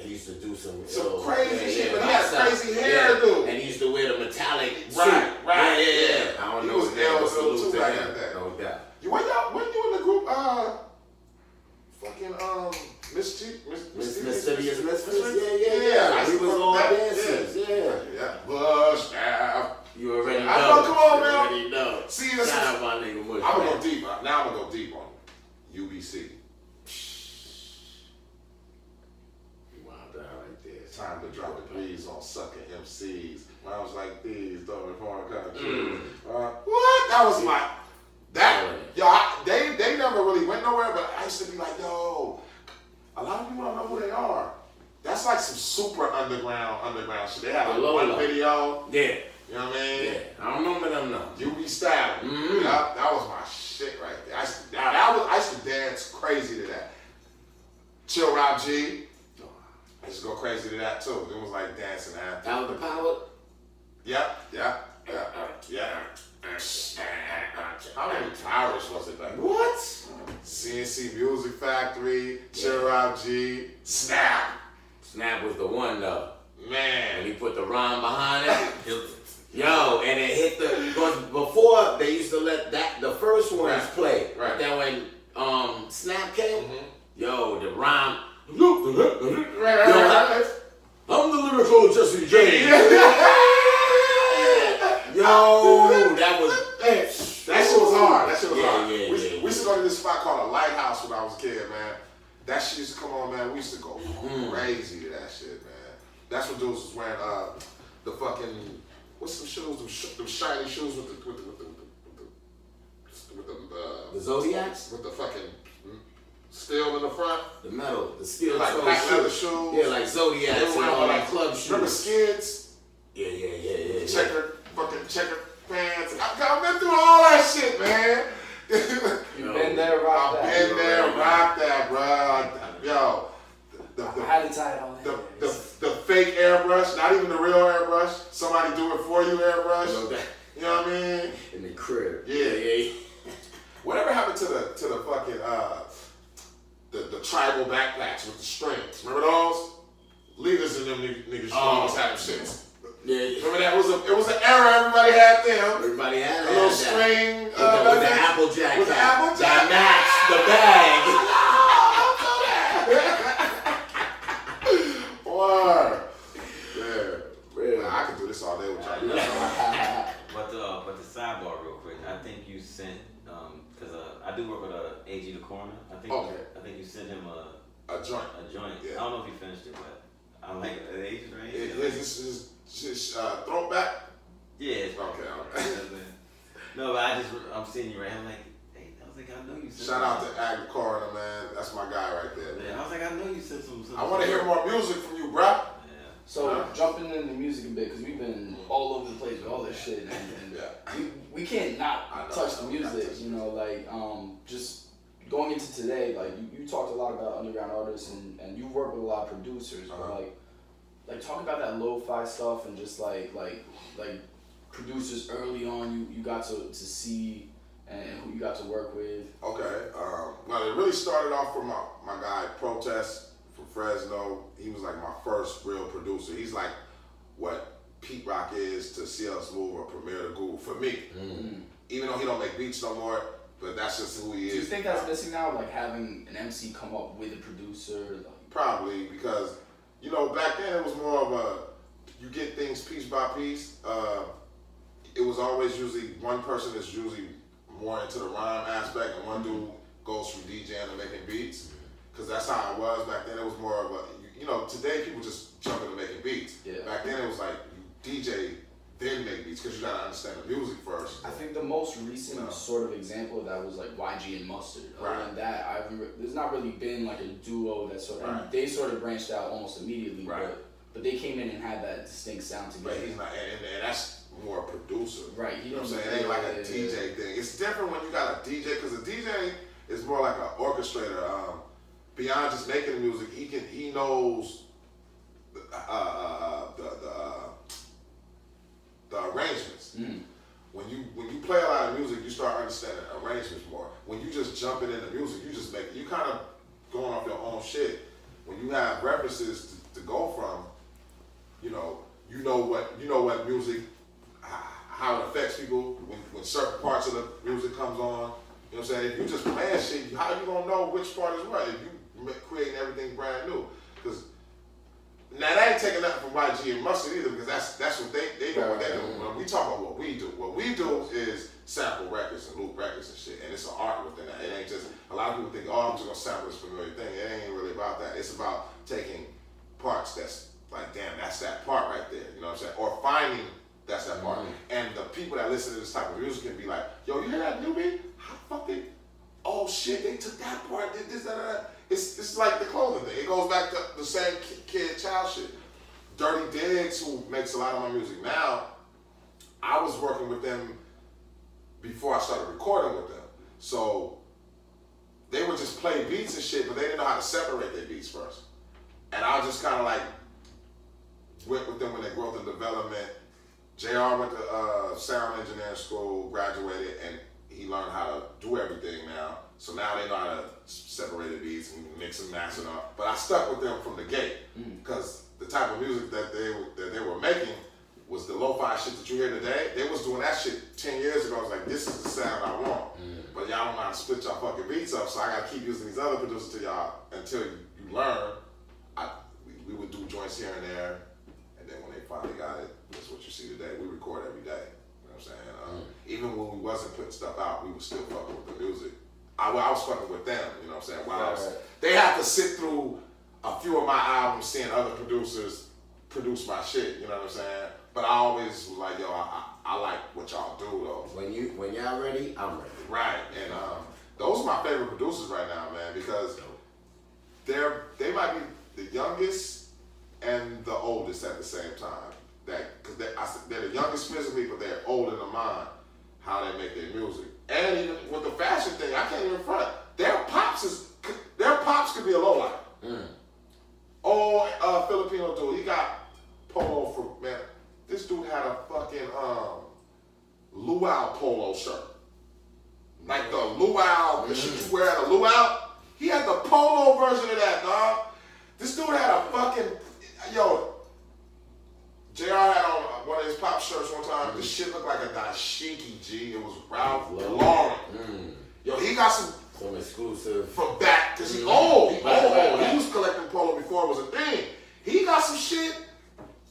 [SPEAKER 2] He used to do some
[SPEAKER 1] crazy shit, but he had crazy hair, dude.
[SPEAKER 2] And he used to wear the metallic suit.
[SPEAKER 1] Right.
[SPEAKER 2] Yeah. I don't
[SPEAKER 1] He
[SPEAKER 2] know.
[SPEAKER 1] was ill too
[SPEAKER 2] like
[SPEAKER 1] like that.
[SPEAKER 2] No doubt.
[SPEAKER 1] When you in the group, fucking
[SPEAKER 2] Mysterious Misfits?
[SPEAKER 1] Yeah.
[SPEAKER 2] We was all dancers.
[SPEAKER 1] Yeah. Bush,
[SPEAKER 2] You already know.
[SPEAKER 1] I know, come on, man.
[SPEAKER 2] You already know.
[SPEAKER 1] See, this
[SPEAKER 2] Shout out my nigga Bush.
[SPEAKER 1] I'm gonna go deep. Now I'm gonna go deep on UBC. Time to drop the breeze on sucking MCs. When I was like these, double foreign countries. What? That was my they never really went nowhere, but I used to be like, yo, a lot of people don't know who they are. That's like some super underground shit. They had like one video.
[SPEAKER 2] Yeah.
[SPEAKER 1] You know what I mean?
[SPEAKER 2] Yeah. I don't remember them now.
[SPEAKER 1] UB style. Yeah, that was my shit right there. I used to dance crazy to that. Chill Rob G. I used to go crazy to that too. It was like dancing after.
[SPEAKER 2] Out of the power?
[SPEAKER 1] Yep. How many towers was it back?
[SPEAKER 2] What?
[SPEAKER 1] CNC Music Factory, Chill Rob G, Snap.
[SPEAKER 2] Snap was the one though.
[SPEAKER 1] Man.
[SPEAKER 2] And he put the rhyme behind it. Yo, and it hit before they used to let the first ones play.
[SPEAKER 1] Right.
[SPEAKER 2] Then when Snap came, yo, the rhyme.
[SPEAKER 1] Right.
[SPEAKER 2] I'm the lyrical Jesse James. Yo, that shit was
[SPEAKER 1] hard.
[SPEAKER 2] Yeah.
[SPEAKER 1] We used to go to this spot called a Lighthouse when I was a kid, man. That shit used to come on, man. We used to go crazy to that shit, man. That's what dudes was wearing the fucking what's some shoes? Them shiny shoes with
[SPEAKER 2] the Zodiacs
[SPEAKER 1] with the fucking steel in the front.
[SPEAKER 2] The metal, the steel
[SPEAKER 1] like black leather shoes.
[SPEAKER 2] Yeah, like Zodiacs and all that club shoes.
[SPEAKER 1] Remember Skids?
[SPEAKER 2] Yeah.
[SPEAKER 1] Checker pants. I've been through all that shit, man.
[SPEAKER 3] You been there, rock that.
[SPEAKER 1] I've been there, rock that, bro. Yo,
[SPEAKER 3] highly tied on
[SPEAKER 1] the fake airbrush, not even the real airbrush. Somebody do it for you airbrush. You know what I mean?
[SPEAKER 2] In the crib.
[SPEAKER 1] Yeah. Whatever happened to the fucking the tribal backpacks with the strings? Remember those? Leaders in them niggas always had them shits.
[SPEAKER 2] Yeah.
[SPEAKER 1] Remember that it was an era everybody had them.
[SPEAKER 2] Everybody had
[SPEAKER 1] a little string
[SPEAKER 2] with the Applejack.
[SPEAKER 1] With the Applejack.
[SPEAKER 2] That
[SPEAKER 1] matched the bag. Word. Yeah. I could do this all day with y'all.
[SPEAKER 4] But the sidebar real quick. I think you sent because I do work with AG the Coroner. I think you sent him a joint.
[SPEAKER 1] Yeah.
[SPEAKER 4] I don't know if he finished it, but I'm like the age range.
[SPEAKER 1] This is throwback.
[SPEAKER 4] Yeah.
[SPEAKER 1] Okay.
[SPEAKER 4] No, but I'm seeing you right. I'm like, hey, I was like, I know you sent.
[SPEAKER 1] Shout out to Ag the Coroner, man. That's my guy right there.
[SPEAKER 4] Yeah, I was like, I know you sent some.
[SPEAKER 1] I want to hear more music from you, bruh.
[SPEAKER 4] Yeah.
[SPEAKER 3] So jumping into music a bit, because we've been all over the place with all this shit, and we can't not touch the music, you know, like just going into today, like you talked a lot about underground artists and you work with a lot of producers, but like talk about that lo-fi stuff and just like producers early on you got to see and who you got to work with.
[SPEAKER 1] Okay, well it really started off from my guy Protest from Fresno. He was like my first real producer. He's like what Pete Rock is to CL Smooth or Premier the Ghoul for me. Even though he don't make beats no more, but that's just who he is.
[SPEAKER 3] Do you think that's missing now, like having an MC come up with a producer? Like,
[SPEAKER 1] probably, because you know back then it was more of a you get things piece by piece. It was always usually one person is usually more into the rhyme aspect, and one dude goes from DJing to making beats. Because that's how it was back then. It was more of a, you know, today people just jump into making beats.
[SPEAKER 3] Yeah.
[SPEAKER 1] Back then it was like you DJ, then make beats, because you gotta understand the music first.
[SPEAKER 3] I think the most recent sort of example of that was like YG and Mustard. Other than that, there's not really been like a duo that sort of, and they sort of branched out almost immediately, but they came in and had that distinct sound together.
[SPEAKER 1] But he's not, and that's more a producer.
[SPEAKER 3] Right.
[SPEAKER 1] You know what I'm saying? It ain't like a DJ thing. It's different when you got a DJ, because a DJ is more like an orchestrator. Beyond just making the music, he knows the arrangements. When you play a lot of music, you start understanding arrangements more. When you just jumping into music, you kind of going off your own shit. When you have references to go from, you know what music, how it affects people when certain parts of the music comes on. You know what I'm saying? If you just playing shit, how you gonna know which part is what? If you creating everything brand new, because now that ain't taking nothing from YG and Mustard either, because that's what they do. What they do. When we talk about what we do is sample records and loop records and shit, and it's an art within that. It ain't just, a lot of people think, oh, I'm just gonna sample this familiar thing. It ain't really about that. It's about taking parts that's like, damn, that's that part right there. You know what I'm saying? Or finding that's that part. And the people that listen to this type of music can be like, yo, you hear that new beat? How fucking, oh shit, they took that part, did this, that. It's like the clothing thing. It goes back to the same kid child shit. Dirty Diggs, who makes a lot of my music now, I was working with them before I started recording with them. So they would just play beats and shit, but they didn't know how to separate their beats first. And I just kind of like went with them in their growth and development. JR went to sound engineering school, graduated, and he learned how to do everything now. So now they know how to separate the beats and mix and master up. But I stuck with them from the gate, because the type of music that they were making was the lo-fi shit that you hear today. They was doing that shit 10 years ago. I was like, this is the sound I want. But y'all don't know how to split y'all fucking beats up, so I gotta keep using these other producers to y'all until you learn. We would do joints here and there, and then when they finally got it, that's what you see today. We record every day. You know what I'm saying? Even when we wasn't putting stuff out, we was still fucking with the music. I was fucking with them, you know what I'm saying? They have to sit through a few of my albums seeing other producers produce my shit, you know what I'm saying? But I always was like, yo, I like what y'all do though.
[SPEAKER 2] When y'all ready, I'm ready.
[SPEAKER 1] Right, and those are my favorite producers right now, man, because they might be the youngest and the oldest at the same time. Because they're the youngest physically, but they're older than mine, how they make their music. And even with the fashion thing, I can't even front. Their pops could be a lowlight. Filipino dude, he got polo for, man, this dude had a fucking luau polo shirt. Like the luau, the shit you wear at a luau. He had the polo version of that, dog. This dude had a fucking, JR had on one of his pop shirts one time. This shit looked like a dashiki, G. It was Ralph Lauren. Yo, he got some
[SPEAKER 2] exclusive
[SPEAKER 1] from back, because he's old. He was collecting polo before it was a thing. He got some shit,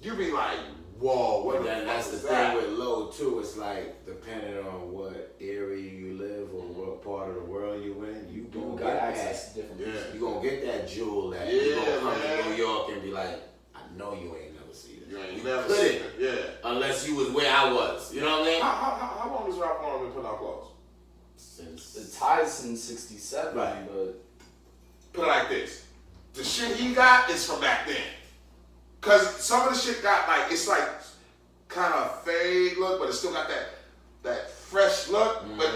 [SPEAKER 1] you be like, whoa, what the fuck
[SPEAKER 2] that's the
[SPEAKER 1] is
[SPEAKER 2] thing
[SPEAKER 1] that?
[SPEAKER 2] with low, too. It's like, depending on what area you live or what part of the world you in, you gonna
[SPEAKER 3] got access to different pieces.
[SPEAKER 2] You gonna get that jewel that you gonna come to New York and be like, I know you ain't never seen it.
[SPEAKER 1] You ain't never seen it. Yeah.
[SPEAKER 2] Unless you was where I was. You know what I mean?
[SPEAKER 1] How long has Ralph Lauren been putting out clothes?
[SPEAKER 2] Since
[SPEAKER 3] the ties since '67, but
[SPEAKER 1] put it like this: the shit he got is from back then. Cause some of the shit got like, it's like kind of fade look, but it still got that fresh look. But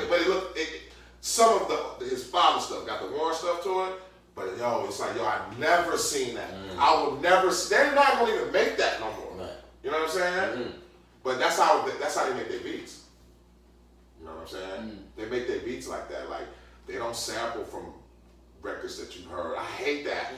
[SPEAKER 1] some of his father stuff got the Warren stuff to it. But it's like, I've never seen that. I will never. They're not gonna even make that no more. Right. You know what I'm saying? But that's how they make their beats. You know what I'm saying? They make their beats like that. Like they don't sample from records that you've heard. I hate that.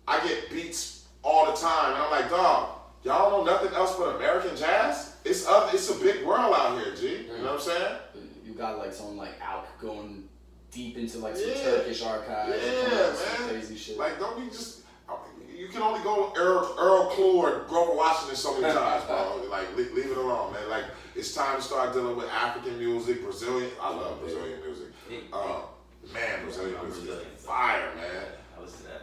[SPEAKER 1] I get beats all the time, and I'm like, dog, y'all don't know nothing else but American jazz? It's a big world out here, G. You know what I'm saying?
[SPEAKER 3] You got like someone like Alk going deep into like some Turkish archives.
[SPEAKER 1] Yeah, man.
[SPEAKER 3] Some crazy shit.
[SPEAKER 1] Like, don't be just. You can only go Earl Clue or Grover Washington so many times, bro. Like, leave it alone, man. Like, it's time to start dealing with African music, Brazilian. I love Brazilian music. Man, Brazilian music is fire, man.
[SPEAKER 4] I listen to that.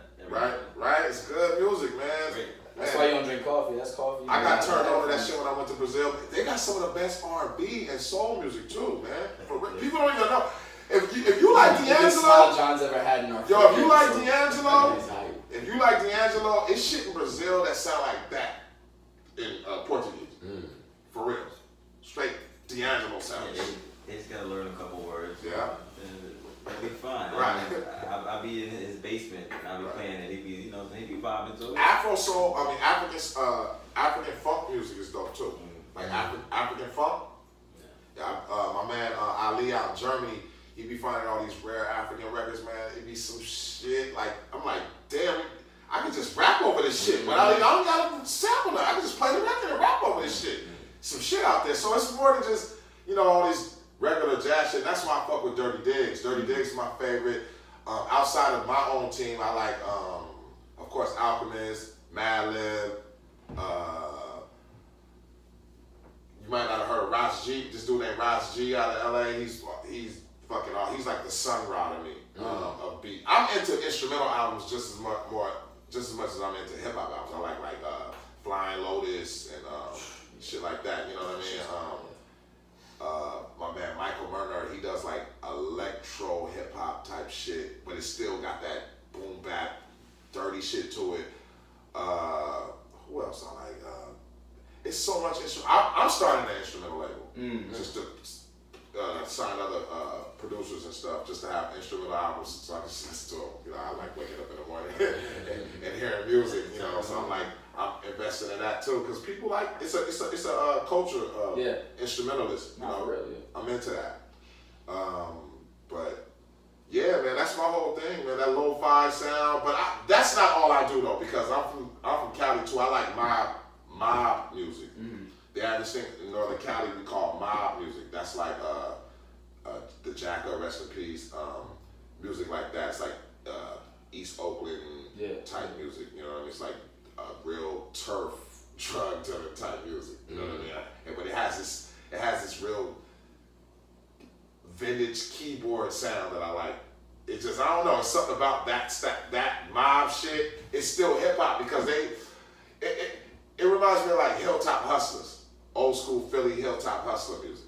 [SPEAKER 1] Right? It's good music, man.
[SPEAKER 3] That's why you don't drink coffee. That's coffee.
[SPEAKER 1] I got turned on to that shit when I went to Brazil. They got some of the best R&B and soul music too, man. People don't even know. If you like D'Angelo,
[SPEAKER 3] John's ever had in our
[SPEAKER 1] if you like D'Angelo, it's shit in Brazil that sound like that in Portuguese. For real, straight D'Angelo sounds.
[SPEAKER 4] They just gotta learn a couple words.
[SPEAKER 1] Yeah.
[SPEAKER 4] It'll be fun.
[SPEAKER 1] Right.
[SPEAKER 4] I'll be in his basement and I'll be playing it. He be vibing too.
[SPEAKER 1] Afro soul, African funk music is dope too. Like African funk. Yeah. My man Ali out in Germany, he be finding all these rare African records, man. It be some shit like, I'm like, damn, I can just rap over this shit. But I don't gotta sample it. I can just play the record and rap over this shit. Some shit out there. So it's more than just, all these regular jazz shit. That's why I fuck with Dirty Diggs. Dirty Diggs is my favorite. Outside of my own team, I like, of course, Alchemist, Madlib. You might not have heard of Ras G. This dude named Ras G out of LA. He's fucking awesome. He's like the Sun Ra to me of beat. I'm into instrumental albums just as much as I'm into hip hop albums. I like Flying Lotus and shit like that. You know what I mean? My man Michael Bernard, he does like electro hip hop type shit, but it's still got that boom bap, dirty shit to it. Who else I like? It's so much I'm starting an instrumental label just to sign other producers and stuff, just to have instrumental albums so I can just listen to them. I like waking up in the morning and hearing music. So I'm investing in that too, because people like it's a culture of instrumentalists.
[SPEAKER 3] Really.
[SPEAKER 1] I'm into that. But yeah, man, that's my whole thing, man. That lo-fi sound, but that's not all I do though, because I'm from Cali too. I like mob music. They have this thing in Northern Cali we call mob music. That's like the Jacka, rest in peace. Music like that. It's like East Oakland type music. You know what I mean? It's like real turf, drug dealer type music. You know what I mean? But it has this real vintage keyboard sound that I like. It just, I don't know, it's something about that mob shit. It's still hip hop because it reminds me of like Hilltop Hustlers, old school Philly Hilltop Hustler music.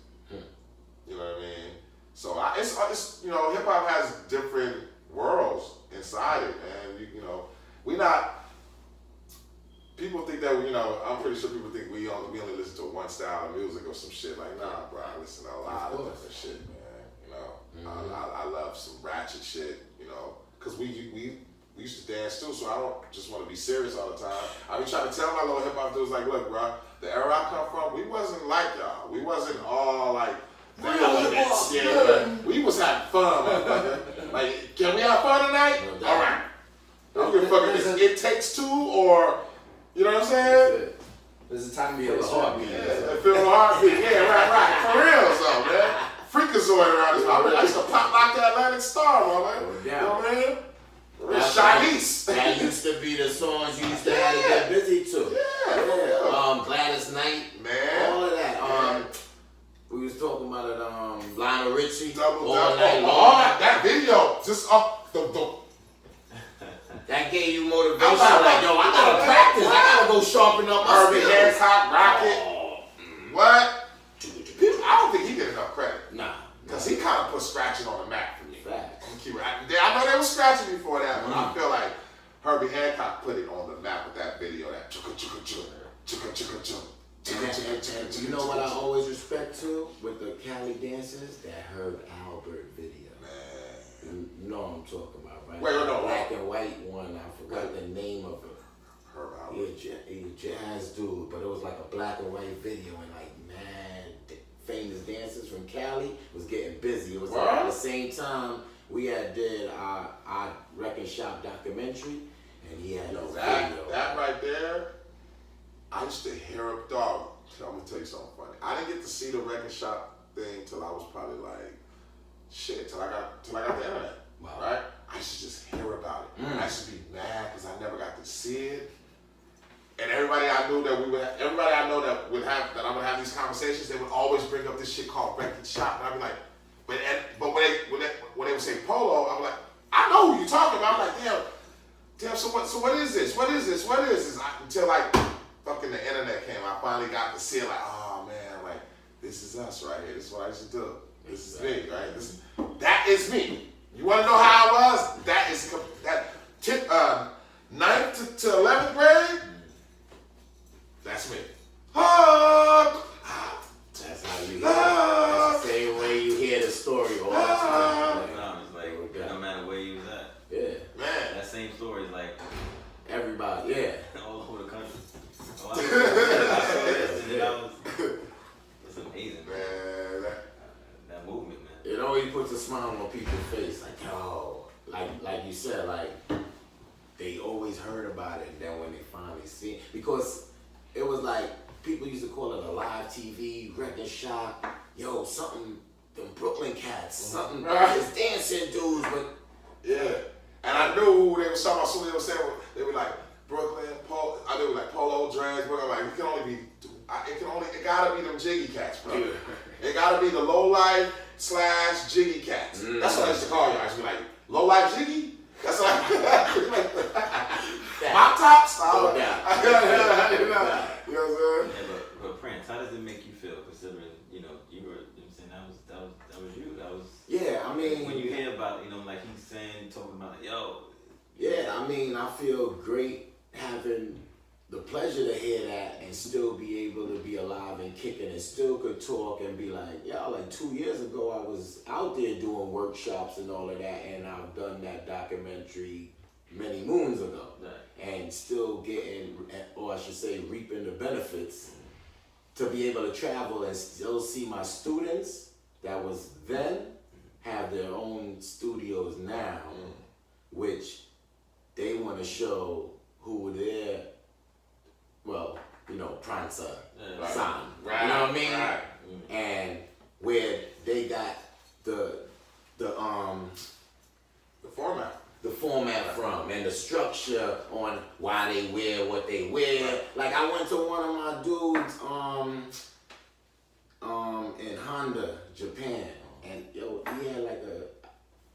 [SPEAKER 1] You know what I mean? So it's hip hop has different worlds inside it, and we not. People think that I'm pretty sure people think we only listen to one style of music or some shit. Like, nah, bro, I listen to a lot of different shit, man. I love some ratchet shit, because we used to dance too, so I don't just want to be serious all the time. I be trying to tell my little hip hop dudes, like, look, bro, the era I come from, we wasn't like y'all. We wasn't all like elements. Yeah, we was having fun, motherfucker. Like, can we have fun tonight? All right. I don't give a fuck if It Takes Two or, you know what I'm saying?
[SPEAKER 3] There's a time to
[SPEAKER 2] feel the heartbeat.
[SPEAKER 1] Yeah, feel the heartbeat. Yeah, right. For real, so, man. Freakazoid around this. I used to pop like the Atlantic Star, man. You know what I mean? Charlize.
[SPEAKER 2] That used to be the songs you used to have to get busy to.
[SPEAKER 1] Yeah.
[SPEAKER 2] Gladys Knight,
[SPEAKER 1] man.
[SPEAKER 2] all of that. We was talking about it. Lionel Richie.
[SPEAKER 1] Double
[SPEAKER 2] all night long.
[SPEAKER 1] All that video, just up the.
[SPEAKER 2] That gave you motivation. Like, yo, I gotta practice. I gotta go sharpen up my
[SPEAKER 1] skills. Hancock, Rocket. What? I don't think he get enough credit.
[SPEAKER 2] Nah.
[SPEAKER 1] Because he kind of put scratching on the map for me.
[SPEAKER 2] Facts.
[SPEAKER 1] I know they were scratching before that, but I feel like Herbie Hancock put it on the map with that video, that
[SPEAKER 2] with the Cali dancers, that Herb Albert video.
[SPEAKER 1] Man.
[SPEAKER 2] You know what I'm talking about, right?
[SPEAKER 1] Wait, no.
[SPEAKER 2] Black and white one. I forgot the name of it.
[SPEAKER 1] Herb Albert.
[SPEAKER 2] He a jazz dude, but it was like a black and white video, and like famous dancers from Cali was getting busy. It was like at the same time we had did our Record Shop documentary, and he had those videos.
[SPEAKER 1] That right there, I used to hear a dog. I'm gonna tell you something funny. I didn't get to see the Record Shop thing till I was probably like till I got the internet.
[SPEAKER 2] Wow.
[SPEAKER 1] Right? I used to just hear about it. I used to be mad because I never got to see it. And everybody I knew that everybody I know that I would have these conversations, they would always bring up this shit called Record Shop, and I'd be like, but when they would say Polo, I'm like, I know who you're talking about. I'm like, damn. So what is this? What is this? Until like fucking the internet came, I finally got to see it. Like, oh man, like this is us right here. This is what I used to do. This is me, right? That is me. You want to know how I was? That is that 9th to 11th grade. That's me.
[SPEAKER 2] That's how you hear it. That's the same way you hear the story all the time.
[SPEAKER 4] It's like no matter where you was at.
[SPEAKER 2] Yeah.
[SPEAKER 1] Man.
[SPEAKER 4] That same story is like
[SPEAKER 2] everybody, yeah.
[SPEAKER 4] all over the country. I saw this, and it's amazing,
[SPEAKER 1] man.
[SPEAKER 4] That movement, man.
[SPEAKER 2] It always puts a smile on people's face, like, yo, like you said, like they always heard about it, and then when they finally see it, because it was like people used to call it a live TV, Record Shop, yo, something, them Brooklyn cats, something, it's dancing dudes, but
[SPEAKER 1] yeah. And I knew who they were talking about. So they were saying they were like Brooklyn, they were like Polo Dreads. But I'm like, it gotta be them Jiggy Cats, bro. Yeah. It gotta be the low life / Jiggy Cats. That's what I used to call you. I used to be like, low life Jiggy. That's like my top style. You know what I'm saying?
[SPEAKER 4] Yeah, but Prince, how does it make you feel considering you were saying that was you. That was
[SPEAKER 2] I mean
[SPEAKER 4] when you hear about like he's saying talking about yo.
[SPEAKER 2] Yeah, I mean I feel great having the pleasure to hear that and still be able to be alive and kicking and still could talk and be like, like 2 years ago I was out there doing workshops and all of that, and I've done that documentary many moons ago. Right. And still getting, or I should say reaping the benefits to be able to travel and still see my students that was then have their own studios now, which they want to show who their prime son,
[SPEAKER 1] Right.
[SPEAKER 2] You know what I mean?
[SPEAKER 1] Right.
[SPEAKER 2] And where they got the format from and the structure on why they wear what they wear. Like I went to one of my dudes in Honda, Japan, and he had like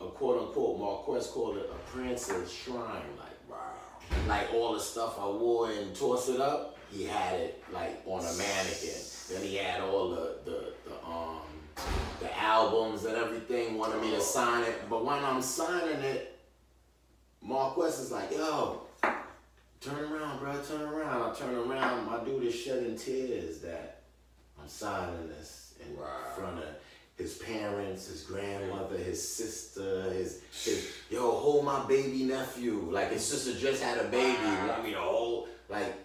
[SPEAKER 2] a quote unquote Marquez called it a prince's shrine. Like wow. Like all the stuff I wore and toss it up, he had it like on a mannequin. Then he had all the albums and everything, wanted me to sign it. But when I'm signing it, Marquez is like, yo, turn around, bro, turn around. I turn around, my dude is shedding tears that I'm signing this in front of his parents, his grandmother, his sister, his hold my baby nephew. Like his sister just had a baby, want me to hold, like,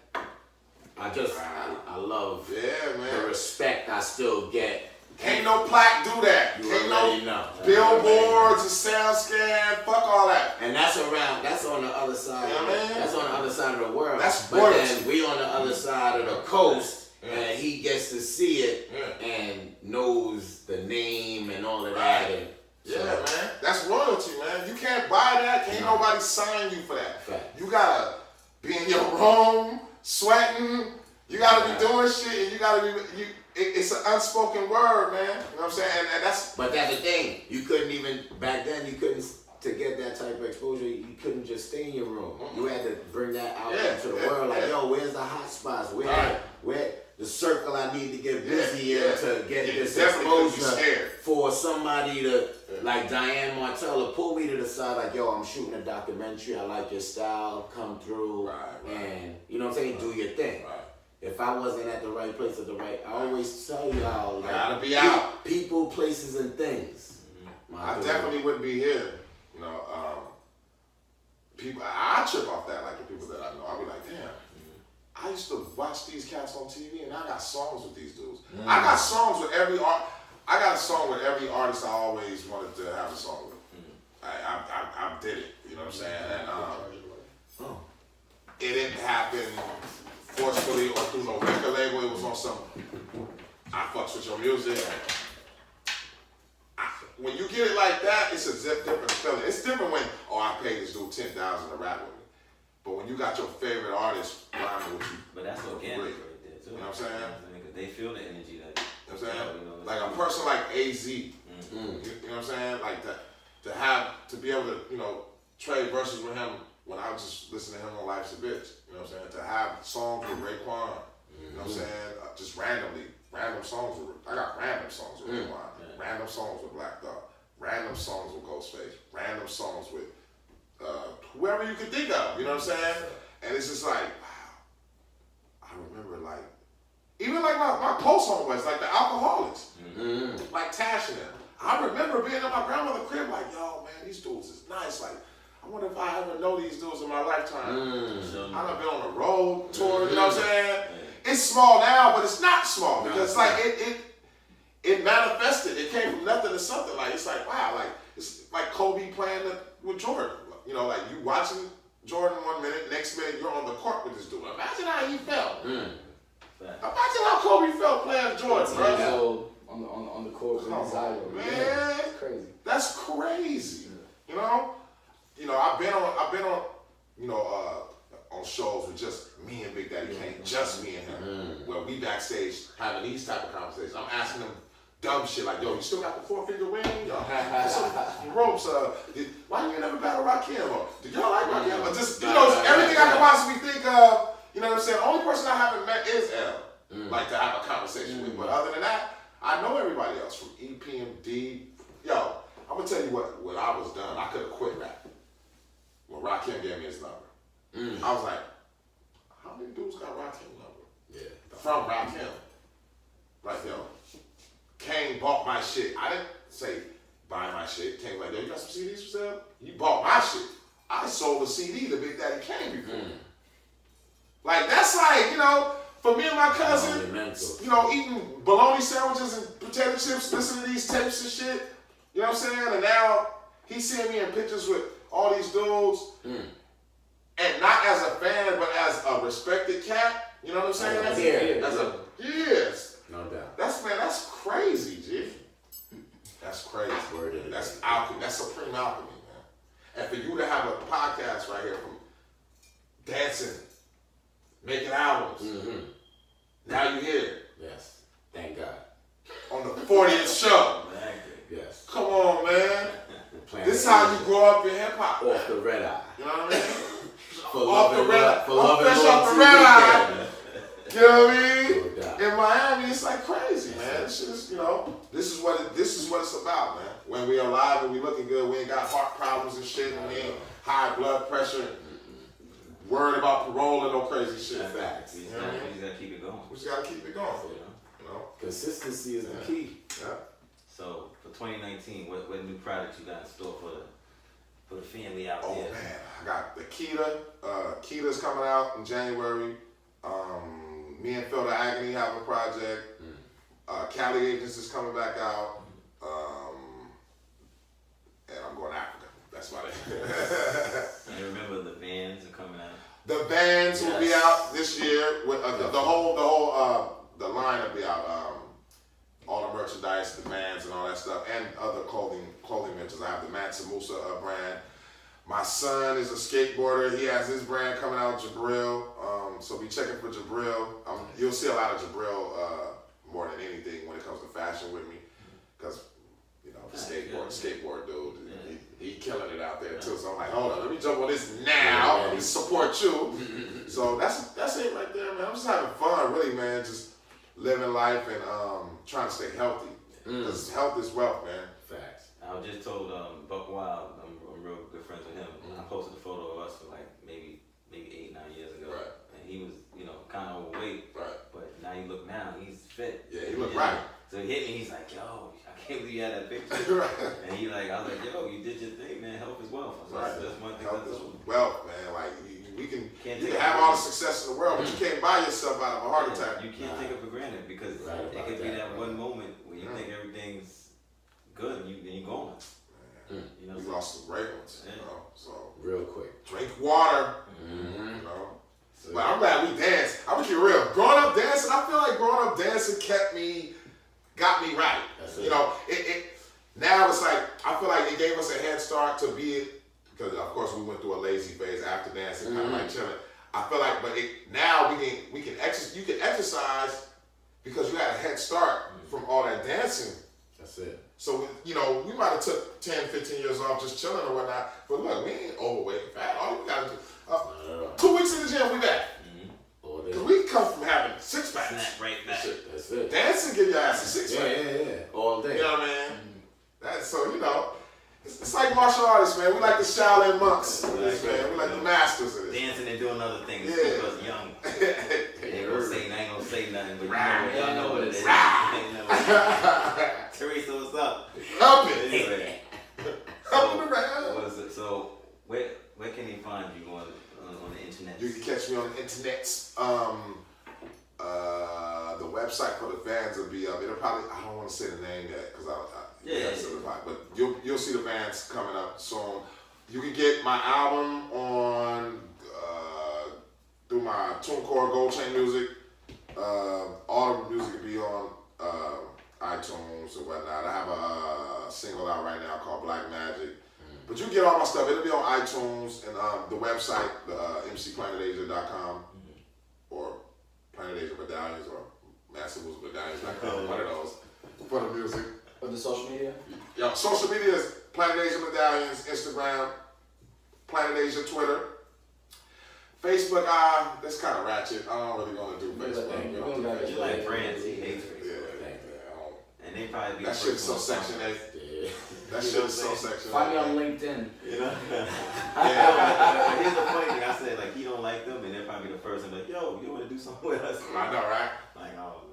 [SPEAKER 2] I love the respect I still get.
[SPEAKER 1] Can't no plaque do that.
[SPEAKER 2] Can't no
[SPEAKER 1] billboards and sound scan, fuck all that.
[SPEAKER 2] And that's on the other side.
[SPEAKER 1] You know what I mean?
[SPEAKER 2] That's on the other side of the world.
[SPEAKER 1] That's
[SPEAKER 2] but then we on the other side of the coast, and he gets to see it and knows the name and all of that. And
[SPEAKER 1] man, that's royalty, man. You can't buy that. Can't nobody sign you for that.
[SPEAKER 2] Fact.
[SPEAKER 1] You gotta be in your room, sweating. You gotta be doing shit, and you gotta be It's an unspoken word, man. You know what I'm saying? And that's.
[SPEAKER 2] But that's the thing. You couldn't even back then. You couldn't to get that type of exposure. You couldn't just stay in your room. You had to bring that out into the world. Like, yo, where's the hot spots? Where the circle I need to get busy in to get this exposure for somebody to like Diane Martella pull me to the side. Like, yo, I'm shooting a documentary. I like your style. Come through, and you know what I'm saying. Do your thing. If I wasn't at the right place at the right, I always tell y'all, like,
[SPEAKER 1] gotta be out.
[SPEAKER 2] places and things.
[SPEAKER 1] I definitely wouldn't be here. You know, people, I trip off that, like the people that I know. I'll be like, damn, I used to watch these cats on TV and I got songs with these dudes. I got songs with every I got a song with every artist I always wanted to have a song with. I did it, you know what I'm saying? And it didn't happen forcefully or through no record label. It was on some, I fucks with your music. When you get it like that, it's a different feeling. It's different when, I paid this dude $10,000 to rap with me. But when you got your favorite artist rhyming with you.
[SPEAKER 4] But that's organic right there, too.
[SPEAKER 1] You know what I'm saying?
[SPEAKER 4] Because they feel the energy that.
[SPEAKER 1] You know what I'm saying? Like a person like AZ. You know what I'm saying? Like to be able to, you know, trade verses with him when I was just listening to him on Life's a Bitch. You know what I'm saying? To have songs with Raekwon. You know what I'm saying? Just randomly. Random songs I got random songs with Raekwon. Random songs with Black Dog. Random songs with Ghostface. Random songs with whoever you could think of. You know what I'm saying? And it's just like, wow. I remember like, even like my post homeboys, like the Alcoholics. Like Tash and them. I remember being in my grandmother's crib like, yo, man, these dudes is nice. Like, I wonder if I ever know these dudes in my lifetime. I done been on a road tour, you know what I'm saying? It's small now, but it's not small because like it manifested. It came from nothing to something. Like it's like wow, like it's like Kobe playing with Jordan. You know, like you watching Jordan 1 minute, next minute you're on the court with this dude. Imagine how he felt. Imagine how Kobe felt playing Jordan, bro.
[SPEAKER 3] On the court with Zion.
[SPEAKER 1] Man,
[SPEAKER 3] that's crazy.
[SPEAKER 1] That's crazy. You know, I've been on, you know, on shows with just me and Big Daddy Kane, just me and him, where we backstage having these type of conversations. I'm asking them dumb shit like, yo, you still got the 4-finger ring? Yo, some ropes. Why you never battle Rakim? Or did y'all like Rakim? Or just, you know, everything I can possibly think of. You know what I'm saying? The only person I haven't met is L. Like to have a conversation with. But other than that, I know everybody else from EPMD. Yo, I'm gonna tell you what I was done. I could have quit rap when Rakim gave me his number. I was like, how many dudes got Rakim number? Yeah. From Rakim. Like, yo, Kane bought my shit. I didn't say buy my shit. Kane was like, yo, you got some CDs for sale? You bought my shit. I sold a CD to Big Daddy Kane before. Like, that's like, you know, for me and my cousin, you know, eating bologna sandwiches and potato chips, listening to these tapes and shit. You know what I'm saying? And now he's seeing me in pictures with all these dudes. And not as a fan, but as a respected cat. You know what I'm saying? Yes.
[SPEAKER 2] No doubt.
[SPEAKER 1] That's crazy, G. That's crazy. That's alchemy. That's supreme alchemy, man. And for you to have a podcast right here from dancing, making albums. Now you here.
[SPEAKER 2] Yes. Thank God.
[SPEAKER 1] On the 40th show.
[SPEAKER 2] Yes.
[SPEAKER 1] Come on, man. This is how you grow up in hip hop.
[SPEAKER 2] Off the red eye.
[SPEAKER 1] You know what I mean?
[SPEAKER 2] Off the red eye.
[SPEAKER 1] I'm fresh off the red eye. You know what I mean? In Miami, it's like crazy, man. This shit is, you know, this is what it's about, man. When we alive and we looking good, we ain't got heart problems and shit, and we ain't high blood pressure, worried about parole and no crazy shit.
[SPEAKER 2] Facts.
[SPEAKER 4] We just gotta keep it going.
[SPEAKER 1] We just gotta keep it going. You know?
[SPEAKER 2] Consistency is the key.
[SPEAKER 1] Yeah.
[SPEAKER 4] So for 2019, what new products you got in store for the family out there?
[SPEAKER 1] Oh man, I got the Kita. Kita's coming out in January. Me and Phil the Agony have a project. Cali Agents is coming back out. And I'm going to Africa. That's about it.
[SPEAKER 4] And remember the bands are coming out.
[SPEAKER 1] The bands will be out this year. With the whole the line will be out. All the merchandise, the bands, and all that stuff, and other clothing ventures. I have the Mansa Musa brand. My son is a skateboarder. He has his brand coming out, Jabril. So be checking for Jabril. You'll see a lot of Jabril more than anything when it comes to fashion with me, because you know the skateboard dude, he killing it out there too. So I'm like, hold on, let me jump on this now and support you. So that's it right there, man. I'm just having fun, really, man. Just living life and trying to stay healthy. Because health is wealth, man.
[SPEAKER 2] Facts.
[SPEAKER 4] I was just told Buck Wild, I'm real good friends with him. I posted a photo of us for like maybe 8-9 years ago.
[SPEAKER 1] Right.
[SPEAKER 4] And he was, you know, kind of overweight.
[SPEAKER 1] Right.
[SPEAKER 4] But now you look now, he's fit.
[SPEAKER 1] Yeah, he look right.
[SPEAKER 4] So So he hit me. He's like, yo, I can't believe you had that picture.
[SPEAKER 1] Right.
[SPEAKER 4] And he like, I was like, yo, you did your thing, man. Health is wealth. So
[SPEAKER 1] Right.
[SPEAKER 4] that's one thing.
[SPEAKER 1] Health is wealth, man. Like we can
[SPEAKER 4] Can't
[SPEAKER 1] you
[SPEAKER 4] take
[SPEAKER 1] can
[SPEAKER 4] it
[SPEAKER 1] have
[SPEAKER 4] for
[SPEAKER 1] all the
[SPEAKER 4] granted.
[SPEAKER 1] success in the world, but you can't buy yourself out of a heart attack.
[SPEAKER 4] You can't take it for granted because
[SPEAKER 2] Right
[SPEAKER 4] it
[SPEAKER 2] about
[SPEAKER 4] could be
[SPEAKER 2] that,
[SPEAKER 4] that
[SPEAKER 2] right.
[SPEAKER 4] one moment where you think everything's good and you're going. You know,
[SPEAKER 1] We
[SPEAKER 4] so-
[SPEAKER 1] lost some great ones,
[SPEAKER 4] Yeah.
[SPEAKER 1] you know. So
[SPEAKER 2] Real quick.
[SPEAKER 1] drink water, you know. But I'm glad we danced. I'm gonna keep it real. Growing up dancing, I feel like growing up dancing got me right.
[SPEAKER 2] That's
[SPEAKER 1] You
[SPEAKER 2] it.
[SPEAKER 1] know, it now it's like I feel like it gave us a head start to be it because of course we went through a lazy phase after dancing, kind of like chilling. I feel like, but now we can exercise. You can exercise because you had a head start from all that dancing.
[SPEAKER 2] That's it.
[SPEAKER 1] So, you know, we might have took 10, 15 years off just chilling or whatnot. But look, we ain't overweight, fat. All we got to do, 2 weeks in the gym, we back.
[SPEAKER 2] All day.
[SPEAKER 1] Because we come from having six packs.
[SPEAKER 4] Snap right back.
[SPEAKER 2] That's it.
[SPEAKER 1] Dancing give your ass a six pack.
[SPEAKER 2] Yeah. All day.
[SPEAKER 1] You know what I mean? That's so, you know, it's like martial artists, man. We like the Shaolin monks, man. We like the masters of this.
[SPEAKER 4] Dancing and doing other things.
[SPEAKER 1] Yeah.
[SPEAKER 4] Keep us young. I ain't gonna say nothing, but y'all know what it is.
[SPEAKER 1] Rah.
[SPEAKER 4] You know what it is. Teresa, what's up?
[SPEAKER 1] Help it.
[SPEAKER 4] Anyway,
[SPEAKER 1] Help it around.
[SPEAKER 4] what is it? So where can he find you on the internet?
[SPEAKER 1] You can catch me on the internet. The website for the vans will be up. It'll probably, I don't want to say the name yet because but you'll see the vans coming up soon. You can get my album on through my TuneCore Gold Chain Music. All the music will be on iTunes and whatnot. I have a single out right now called Black Magic. But you can get all my stuff. It'll be on iTunes and the website, mcplanetasia.com or Planet Asia Medallions or MassiveMedallions.com, one of those for the music.
[SPEAKER 3] For the social media?
[SPEAKER 1] Yo, social media is Planet Asia Medallions, Instagram, Planet Asia, Twitter. Facebook, that's kind of ratchet. I don't really want to do Facebook.
[SPEAKER 4] You like friends, he hates
[SPEAKER 1] Yeah,
[SPEAKER 4] Facebook. And they probably be
[SPEAKER 1] that shit's so Section 8. That shit's so Section 8.
[SPEAKER 3] Find me on LinkedIn.
[SPEAKER 4] You know?
[SPEAKER 1] Yeah.
[SPEAKER 4] Here's the funny thing. I said, like, he don't like them, and they're probably the first one like, yo, you want to do something with us?
[SPEAKER 1] I know, right?
[SPEAKER 4] Like, oh,